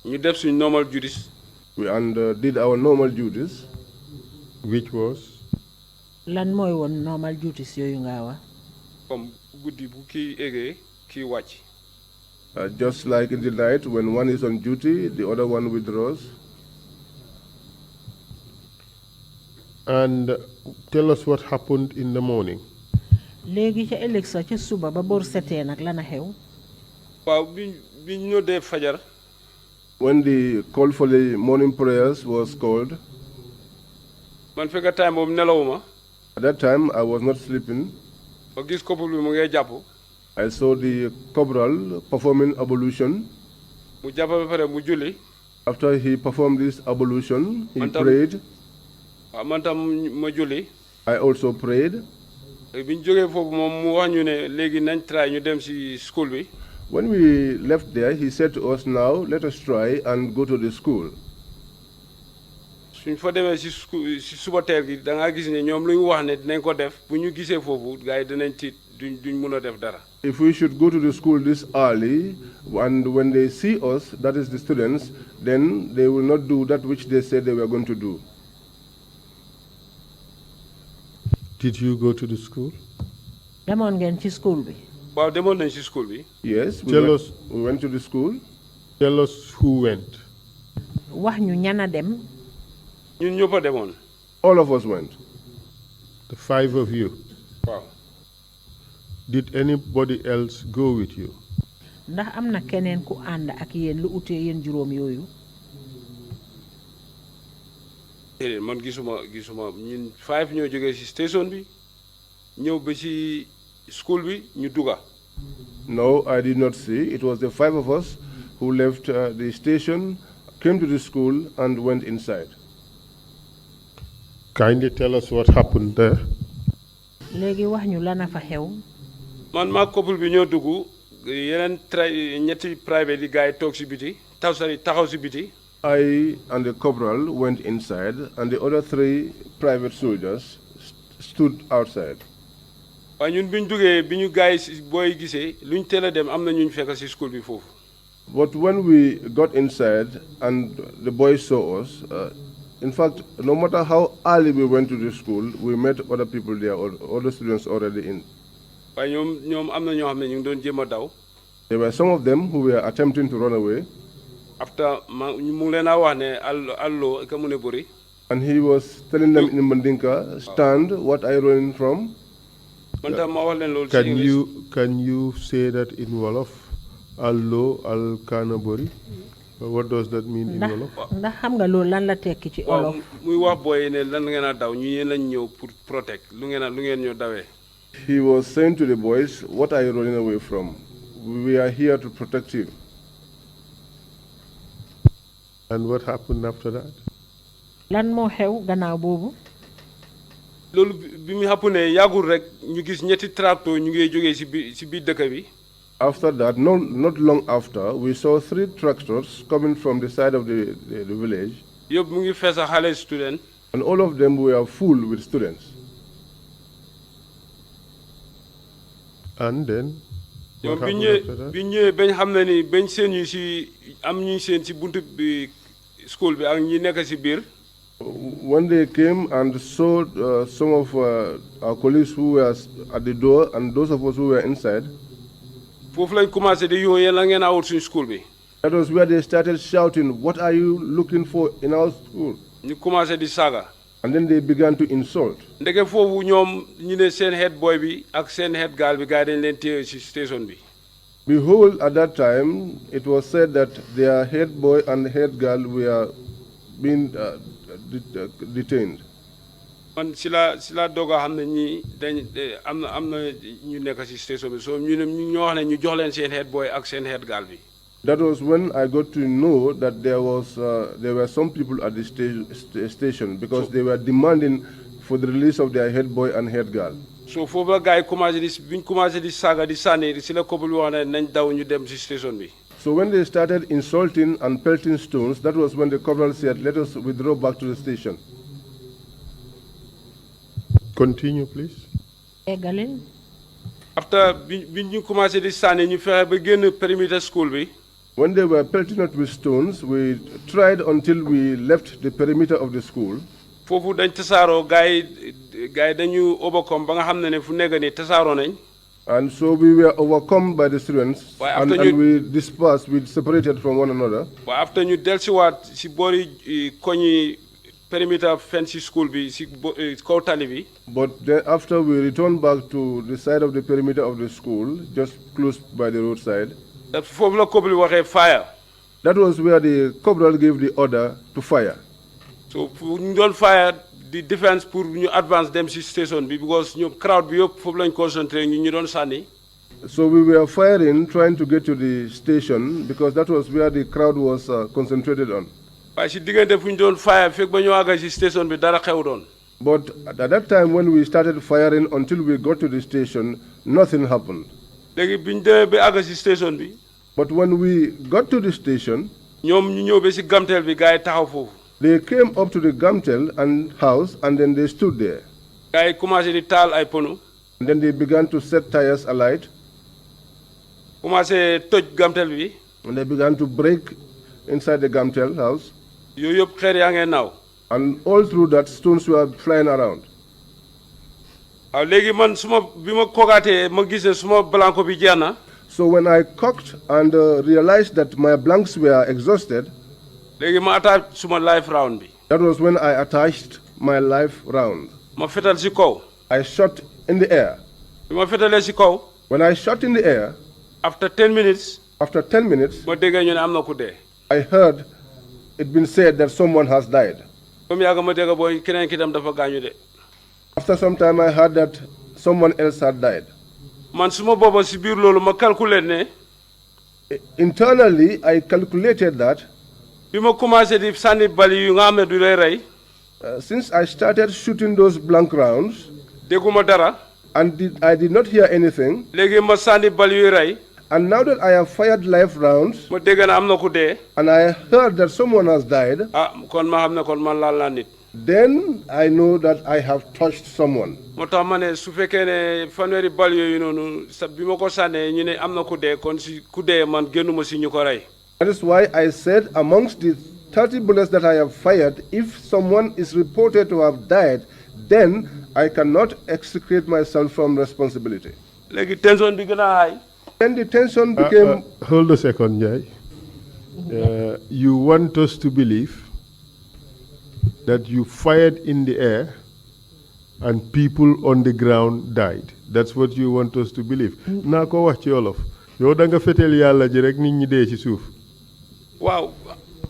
ñu def suñ normal duties. And did our normal duties. Which was? lan mooy woon normal duties yooyu nga wax. comme guddi bu kii eggee kii wàcc. Just like in the night, when one is on duty, the other one withdraws. And tell us what happened in the morning. léegi ca ëllëg sa ca suba ba bor setee nag lan a xew. waaw bi ñu dee fajar. When the call for the morning prayers was called. man fekk time boobu nelawuma. At that time, I was not sleeping. ma gis couple bi mu ngay jàpp. I saw the corporal performing ablution. mu jàpp ba pare mu julli. After he performed this ablution, he prayed. man tam ma julli. I also prayed. bi ñu jógee foofu moom mu wax ñu ne léegi nañ try ñu dem si school bi. When we left there, he said to us, now let us try and go to the school. suñ fa demee si suba teel gi da ngaa gis ne ñoom lu ñu wax ne dinañ ko def bu ñu gisee foofu gars yi dinañ tiit duñ mun a def dara. If we should go to the school this early, and when they see us, that is the students, then they will not do that which they said they were going to do. Did you go to the school? demoon ngeen ci school bi. waaw demoon nañ si school bi. Yes, we went to the school. Tell us who went. wax ñu ñana dem. ñun ñëpp a demoon. All of us went. The 5 of you. waaw. Did anybody else go with you? ndax am na keneen ku ànd ak yéen lu utee yéen juróom yooyu. man gisuma ñun 5 ñoo jógee si station bi ñëw ba si school bi ñu dugga. No, I did not see. It was the 5 of us who left the station, came to the school, and went inside. Kindly tell us what happened there. léegi wax ñu lana fa xew. man maa couple bi ñoo dugg yeneen ñetti private yi gars yi toog si biti taxaw si biti. I and the corporal went inside, and the other 3 private soldiers stood outside. waaye ñun bi ñu duggee bi ñu gars yi booy gisee lu ñu teel a dem am na ñu fekk si school bi foofu. But when we got inside and the boys saw us, in fact, no matter how early we went to the school, we met other people there, other students already in. waaye ñoom am na ñoo xam ne ñu ngi doon jéem a daw. There were some of them who were attempting to run away. After mu ngi leen a wax ne allo ka mu ne bëri. And he was telling them in Mandinka, stand, what are you running from? man tam ma wax leen loolu si English. Can you say that in Wolof? Allo al kanabori? What does that mean in Wolof? ndax xam nga loolu lan la tekki ci Wolof. muy wax booy ne lan ngeen a daw ñu yéen lañ ñëw pour protect lu ngeen ñoo dawee. He was saying to the boys, what are you running away from? We are here to protect you. And what happened after that? lan moo xew gannaaw boobu. loolu bi mu happenee yàggul rek ñu gis ñetti tracteur ñu ngi jógee si biir dëkk bi. After that, not long after, we saw 3 tractors coming from the side of the village. yëpp mu ngi fees a xale student. And all of them were full with students. And then? ñoom bi ñëwee bañ xam ne ni bañ seen ñu si am ñu seen si buntu bi school bi ak ñi nekk si biir. When they came and saw some of our colleagues who were at the door and those of us who were inside, foofu lañ commencé di yoo yéen la ngeen awut suñu school bi. that was where they started shouting, what are you looking for in our school? ñu commencé di saaga. And then they began to insult. ndeke foofu ñoom ñu ne seen head boy bi ak seen head girl bi gars yi dañ leen téye si station bi. Behold, at that time, it was said that their head boy and head girl were being detained. man si la doog a xam ne ñii dañ am na ñu nekk si station bi so ñu ñoo wax ne ñu jox leen seen head boy ak seen head girl bi. That was when I got to know that there were some people at the station because they were demanding for the release of their head boy and head girl. so foofu la gars yi commencé bi ñu commencé di saaga di sànni si la couple bi wax ne nañ daw ñu dem si station bi. So when they started insulting and pelting stones, that was when the corporal said, let us withdraw back to the station. Continue, please. eggalin. after bi ñu commencé di sànni ñu fexe ba génn perimeter school bi. When they were pelting us with stones, we tried until we left the perimeter of the school. foofu dañ tasaaroo gars yi dañu overcome ba nga xam ne fu nekk nii tasaaroo nañ. And so we were overcome by the students, and we dispersed, we separated from one another. waaye after ñu dellusiwaat si boori koñi perimeter fence school bi si kaw tali bi. But then after we returned back to the side of the perimeter of the school, just close by the roadside, foofu la couple waxee fire. that was where the corporal gave the order to fire. so ñu doon fire the defense pour ñu advance dem si station bi because ñoom crowd bi yëpp foofu lañ concentré ñu doon sànni. So we were firing, trying to get to the station because that was where the crowd was concentrated on. waaye si diggante fu ñu doon fire fekk ba ñu àgg si station bi dara xew doon. But at that time when we started firing until we got to the station, nothing happened. léegi bi ñu demee ba àgg si station bi. But when we got to the station, ñoom ñu ñëw ba si gamteel bi gars yi taxaw foofu. They came up to the Gamtel and house, and then they stood there. gars yi commencé di taal ay pono. And then they began to set tires alight. commencé toj gamtel bi. And they began to break inside the Gamtel house. yooyu yëpp xeer yaa ngee naaw. And all through that, stones were flying around. waaw léegi man bi ma koogaatee ma gis ne suma blanco bi jeex na. So when I cocked and realized that my blanks were exhausted, léegi ma attaque suma life round bi. that was when I attached my life round. ma fetal si kaw. I shot in the air. bi ma fetalee si kaw. When I shot in the air, after 10 minutes. after 10 minutes, ma déggee ñu ne am na ku dee. I heard it been said that someone has died. comme yàgg ma dégg booy keneen ki tam dafa gaañu de. After some time, I heard that someone else had died. man suma booba si biir loolu ma calculer ne. Internally, I calculated that bi ma commencé di sànni bali yu nga xam ne du lay rey. since I started shooting those blank rounds, dégguma dara. and I did not hear anything, léegi ma sànni bali yu rey. and now that I have fired live rounds, ma dégg na am na ku dee. and I heard that someone has died, kon ma xam ne kon man laal naa nit. then I know that I have touched someone. moo tax ma ne su fekkee ne fanweeri bal yooyu noonu sa bi ma ko sànnee ñu ne am na ku dee kon si ku dee man génnuma si ñu ko rey. That is why I said amongst the 30 bullets that I have fired, if someone is reported to have died, then I cannot extricate myself from responsibility. léegi tension bi gën a high. Then the tension became... Hold a second, Njie. You want us to believe that you fired in the air and people on the ground died. That's what you want us to believe. Naa ko wax ci Wolof. Yow da nga fetel Yàlla ji rek nit ñi dee ci suuf. waaw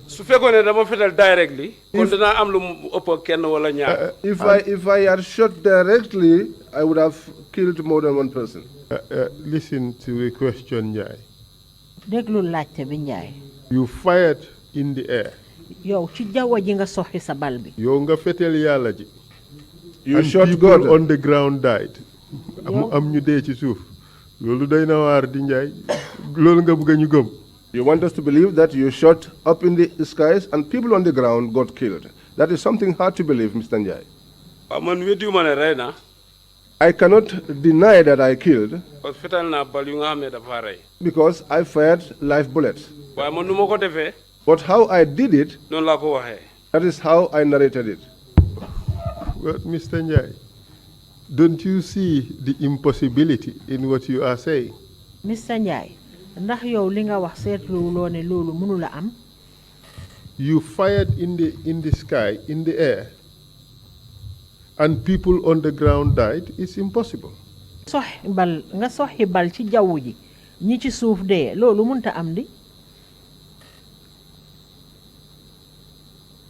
su fekkoon ne dama fetal directly. kon dinaa am lu mu ëpp kenn wala ñaar. If I had shot directly, I would have killed more than one person. Listen to the question, Njie. déglu laajte bi Njaay. You fired in the air. yow ci jaww ji nga soxi sa bal bi. Yow nga fetel Yàlla ji. You and shot people God. on the ground died. am ñu dee ci suuf. loolu doy na waar di Njaay. loolu nga bëgg ñu gëm. You want us to believe that you shot up in the skies and people on the ground got killed. That is something hard to believe, Mr. Njie. waaw man weddiwuma ne rey na. I cannot deny that I killed parce que fetal naa bal yu nga xam ne dafa rey. because I fired live bullets. waaye man nu ma ko defee. But how I did it, noonu laa ko waxee. that is how I narrated it. Well, Mr. Njie, don't you see the impossibility in what you are saying? Mr. Njie ndax yow li nga wax seetluwuloo ne loolu mënu la am. You fired in the sky, in the air, and people on the ground died. It's impossible. nga soxi bal ci jaww ji ñi ci suuf dee loolu mënta am di.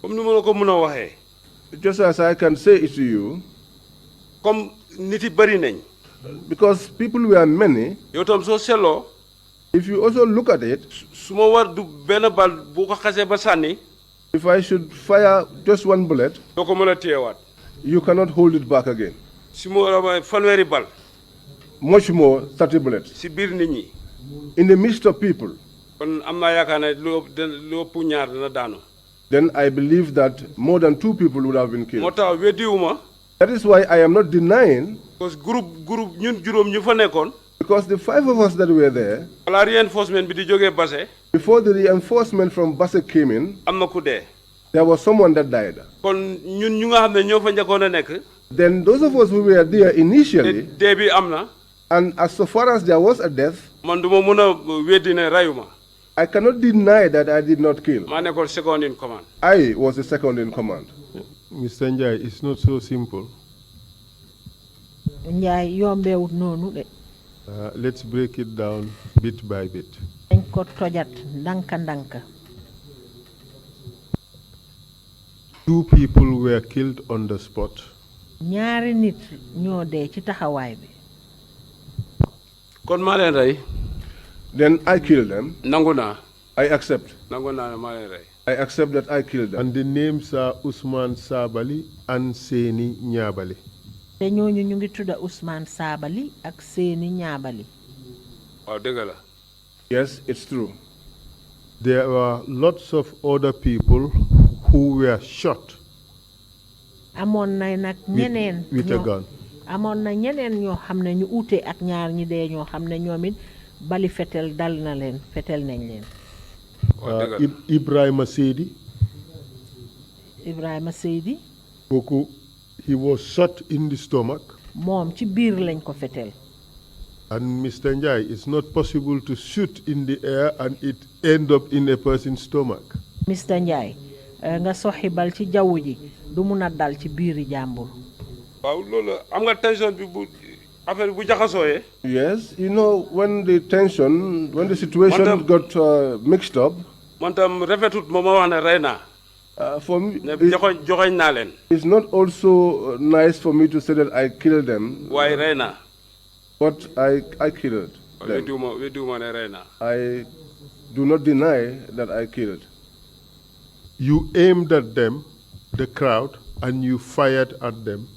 comme ni ma la ko mën a waxee. Just as I can say it to you, comme nit yi bëri nañ. because people were many, yow tam soo seetloo. if you also look at it, su ma war du benn bal bu ko xasee ba sànni. if I should fire just one bullet, doo ko mën a téyewaat. you cannot hold it back again. si ma war a fanweeri bal. Much more 30 bullets. si biir nit ñi. In the midst of people, kon am naa yaakaar ne lu ëpp ñaar dina daanu. then I believe that more than 2 people would have been moo killed. tax weddiwuma. That is why I am not denying, parce que groupe ñun juróom ñu fa nekkoon. because the 5 of us that were there, wala reinforcement bi di jógee Basse. before the reinforcement from Basse came in, am na ku dee. there was someone that died. kon ñun ñu nga xam ne ñoo fa njëkkoon a nekk. Then those of us who were there initially, dee bi am na. and as so far as there was a death, man du ma mën a weddi ne rayuma. I cannot deny that I did not kill. maa nekkoon second in command. I was the second in command. Mr. Njie, it's not so simple. Njaay yombeewut noonu de. Let's break it down bit by bit. dañ ko tojat ndanka ndanka. 2 people were killed on the spot. ñaari nit ñoo dee ci taxawaay bi. kon maa leen rey. Then I killed them. nangu naa. I accept. nangu naa ne maa leen rey. I accept that I killed them. And the names are Usman Sabali and Seni Nyabali. te ñooñu ñu ngi tudda Ousmane Sabali ak Seni Ñaabali. waaw dëgg la. Yes, it's true. There were lots of other people who were shot amoon na nag ñeneen with a gun. amoon na ñeneen ñoo xam ne ñu uute ak ñaar ñi dee ñoo xam ne ñoom it bali fetel dal na leen fetel nañ leen. Ibrahima Seydi. Ibrahima Seydi. kooku he was shot in the stomach. moom ci biir lañ ko fetel. And Mr. Njie, it's not possible to shoot in the air and it end up in a person's stomach. Mr. Njie nga soxi bal ci jaww ji du mun a dal ci biiri jàmbur. waaw loolu am nga tension bi bu affaire bu jaxasooyee. Yes, you know, when the situation got mixed up. man tam rafetut ma wax ne rey naa. For me, joxoñ naa leen. It's not also nice for me to say that I killed them. waaye rey naa. But I killed them. weddiwuma ne rey naa. I do not deny that I killed. You aimed at them, the crowd, and you fired at them,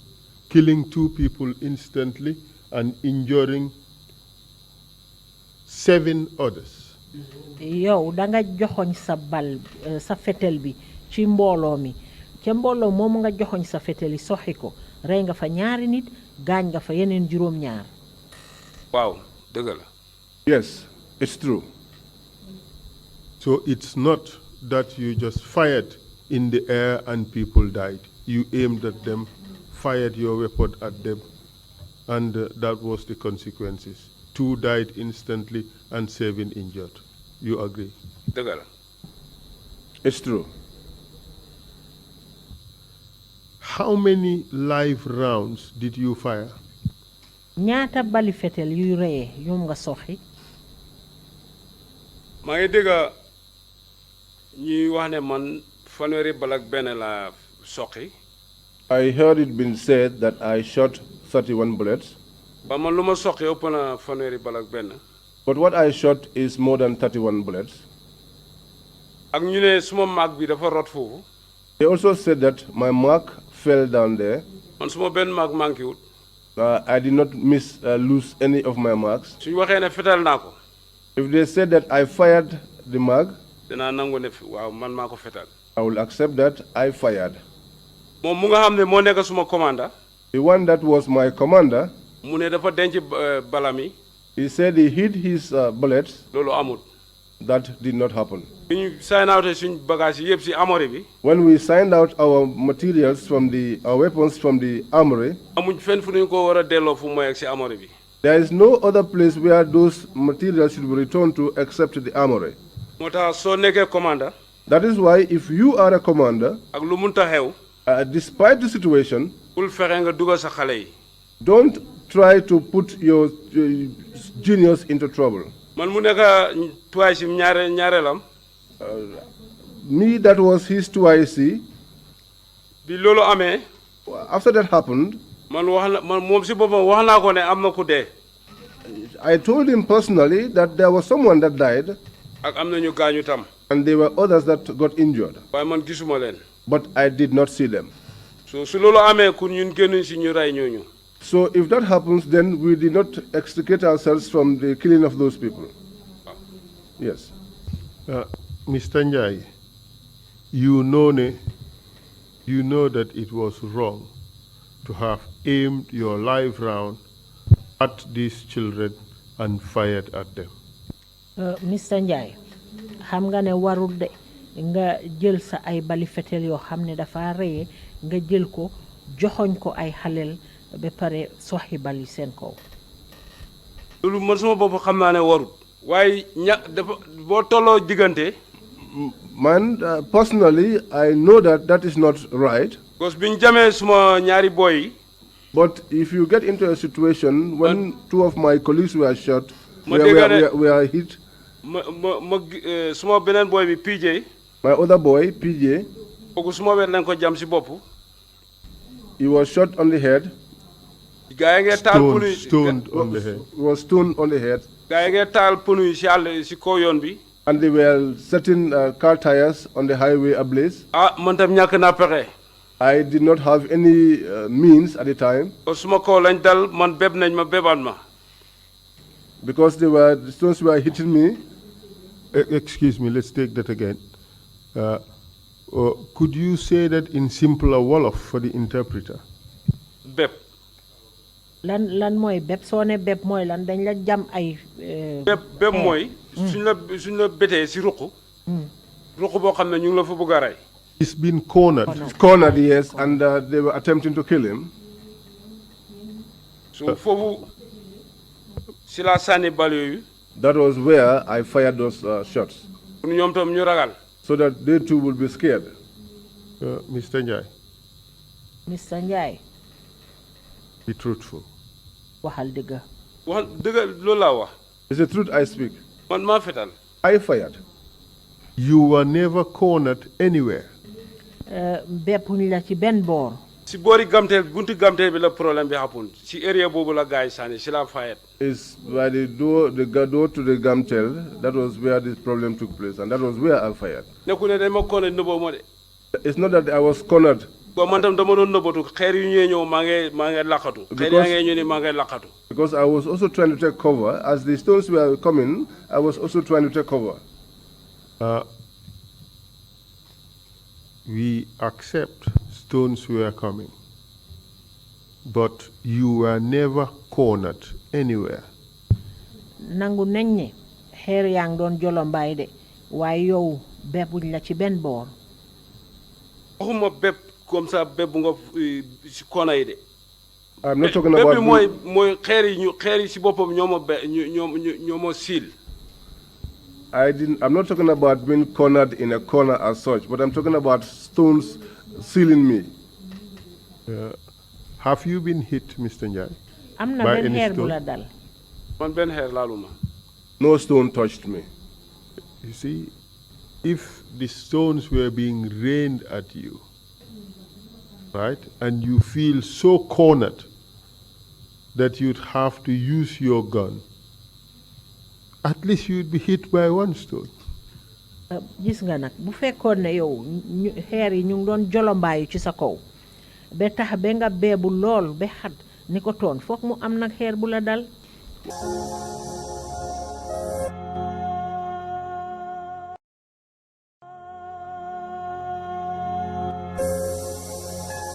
killing 2 people instantly and injuring 7 others. yow da nga joxoñ sa bal sa fetel bi ci mbooloo mi ca mbooloo moom nga joxoñ sa fetel yi soxi ko rey nga fa ñaari nit gaañ nga fa yeneen juróom-ñaar. waaw dëgg la. Yes, it's true. So it's not that you just fired in the air and people died. You aimed at them, fired your weapon at them, and that was the consequences. 2 died instantly and 7 injured. You agree? dëgg la. It's true. How many live rounds did you fire? ñaata bali fetel yuy reyee ñoom nga soxi. maa ngi dégg ñuy wax ne man fanweeri bal ak benn la soqi. I heard it been said that I shot 31 bullets. ba man lu ma soqi ëpp na fanweeri bal ak benn. But what I shot is more than 31 bullets. ak ñu ne suma maag bi dafa rot foofu. They also said that my mark fell down there. man suma benn maag manqué wut. I did not lose any of my marks. suñu waxee ne fetal naa ko. If they said that I fired the mark, dinaa nangu ne waaw man maa ko fetal. I will accept that I fired. moom mu nga xam ne moo nekk suma commander. The one that was my commander, mu ne dafa denc balami. he said he hid his bullets. loolu amut. That did not happen. bi ñu sign out suñ bagage yi yëpp si armory bi. When we signed out our materials from our weapons from the armory, amuñ fenn fu ñu ko war a delloo fu mooy ak si armory bi. there is no other place where those materials should be returned to except the armory. moo tax soo nekkee commander. That is why if you are a commander, ak lu munta xew. despite the situation, bul fexe nga dugal sa xale yi. don't try to put your juniors into trouble. man mu nekk twice ñaareelam. Me, that was his 2IC. bi loolu amee. After that happened, man moom si boppam wax naa ko ne am na ku dee. I told him personally that there was someone that died. ak am na ñu gaañu tam. And there were others that got injured. waaye man gisuma leen. But I did not see them. so su loolu amee kun ñun génnuñ si ñu rey ñooñu. So if that happens, then we did not extricate ourselves from the killing of those people. Yes. Mr. Njie, you know that it was wrong to have aimed your live round at these children and fired at them. Mr. Njie, xam nga ne warul de nga jël sa ay bali fetel yoo xam ne dafa reye nga jël ko joxoñ ko ay xaleel ba pare soxi bali seen kaw. loolu man sama bopp xam naa ne warul. waaye dafa boo tolloo diggante. Man, personally, I know that is not right. because biñ jamee suma ñaari boy yi. But if you get into a situation when 2 of my colleagues were shot, we are hit. suma beneen boy bi PJ. My other boy, PJ. kooku suma wet lañ ko jam si bopp. He was shot on the head. gaa yi ngee taal punu yi Stoned on the head. He was stoned on the head. gaa yi ngee taal punu yi si àll si kaw yoon bi. And they were setting car tires on the highway ablaze. man tam ñàkk naa pexe. I did not have any means at the time. suma kaw lañ dal man beb nañ ma bebaat ma. Because the stones were hitting me. Excuse me, let's take that again. Could you say that in simpler Wolof for the interpreter? bépp. lan mooy bépp soo ne bépp mooy lan dañ la jam ay. bépp mooy. suñ la betee si ruq. ruq boo xam ne ñu ngi la fa bëgg a rey. He's been cornered. Cornered, yes, and they were attempting to kill him. So foofu si la sànni bal yooyu. That was where I fired those shots. pour ñoom tam ñu ragal. So that they too will be scared. Mr. Njie. Mr. Njie. Be truthful. waxal dëgg. wax dëgg loolu laa wax. It's the truth I speak. man maa fetal. I fired. You were never cornered anywhere. beppuñ la ci benn boor. si boori gamteel bunti gamteel bi la problème bi happen si area boobu la gars yi sànni si la fayet. It's by the door to the Gamtel. That was where this problem took place, and that was where I fired. nekku ne dañ ma corner nëbboo ma de. It's not that I was cornered. bon man tam dama doon nëbbatu xeer yu ñëwee ñëw maa ngi laqatu. xeer yaa ngi ñëw ni maa ngi laqatu. Because I was also trying to take cover. As the stones were coming, I was also trying to take cover. We accept stones were coming, but you were never cornered anywhere. nangu nañ ne xeer yaa ngi doon jolombaay de waaye yow beppuñ la ci benn boor. waxuma bépp comme ça bépp nga si kona yi de. I'm not talking about. bépp mooy xeer yi si boppam ñoo ma siil. I'm not talking about being cornered in a corner as such, but I'm talking about stones sealing me. Have you been hit, Mr. Njie? am na by benn any xeer bu stone? la dal. man benn xeer laaluma. No stone touched me. You see, if the stones were being rained at you, right, and you feel so cornered that you'd have to use your gun, at least you'd be hit by one stone. gis nga nag bu fekkoon ne yow xeer yi ñu ngi doon jolombaayu ci sa kaw ba tax ba nga beebu lool ba xat ni ko toon foog mu am nag xeer bu la dal.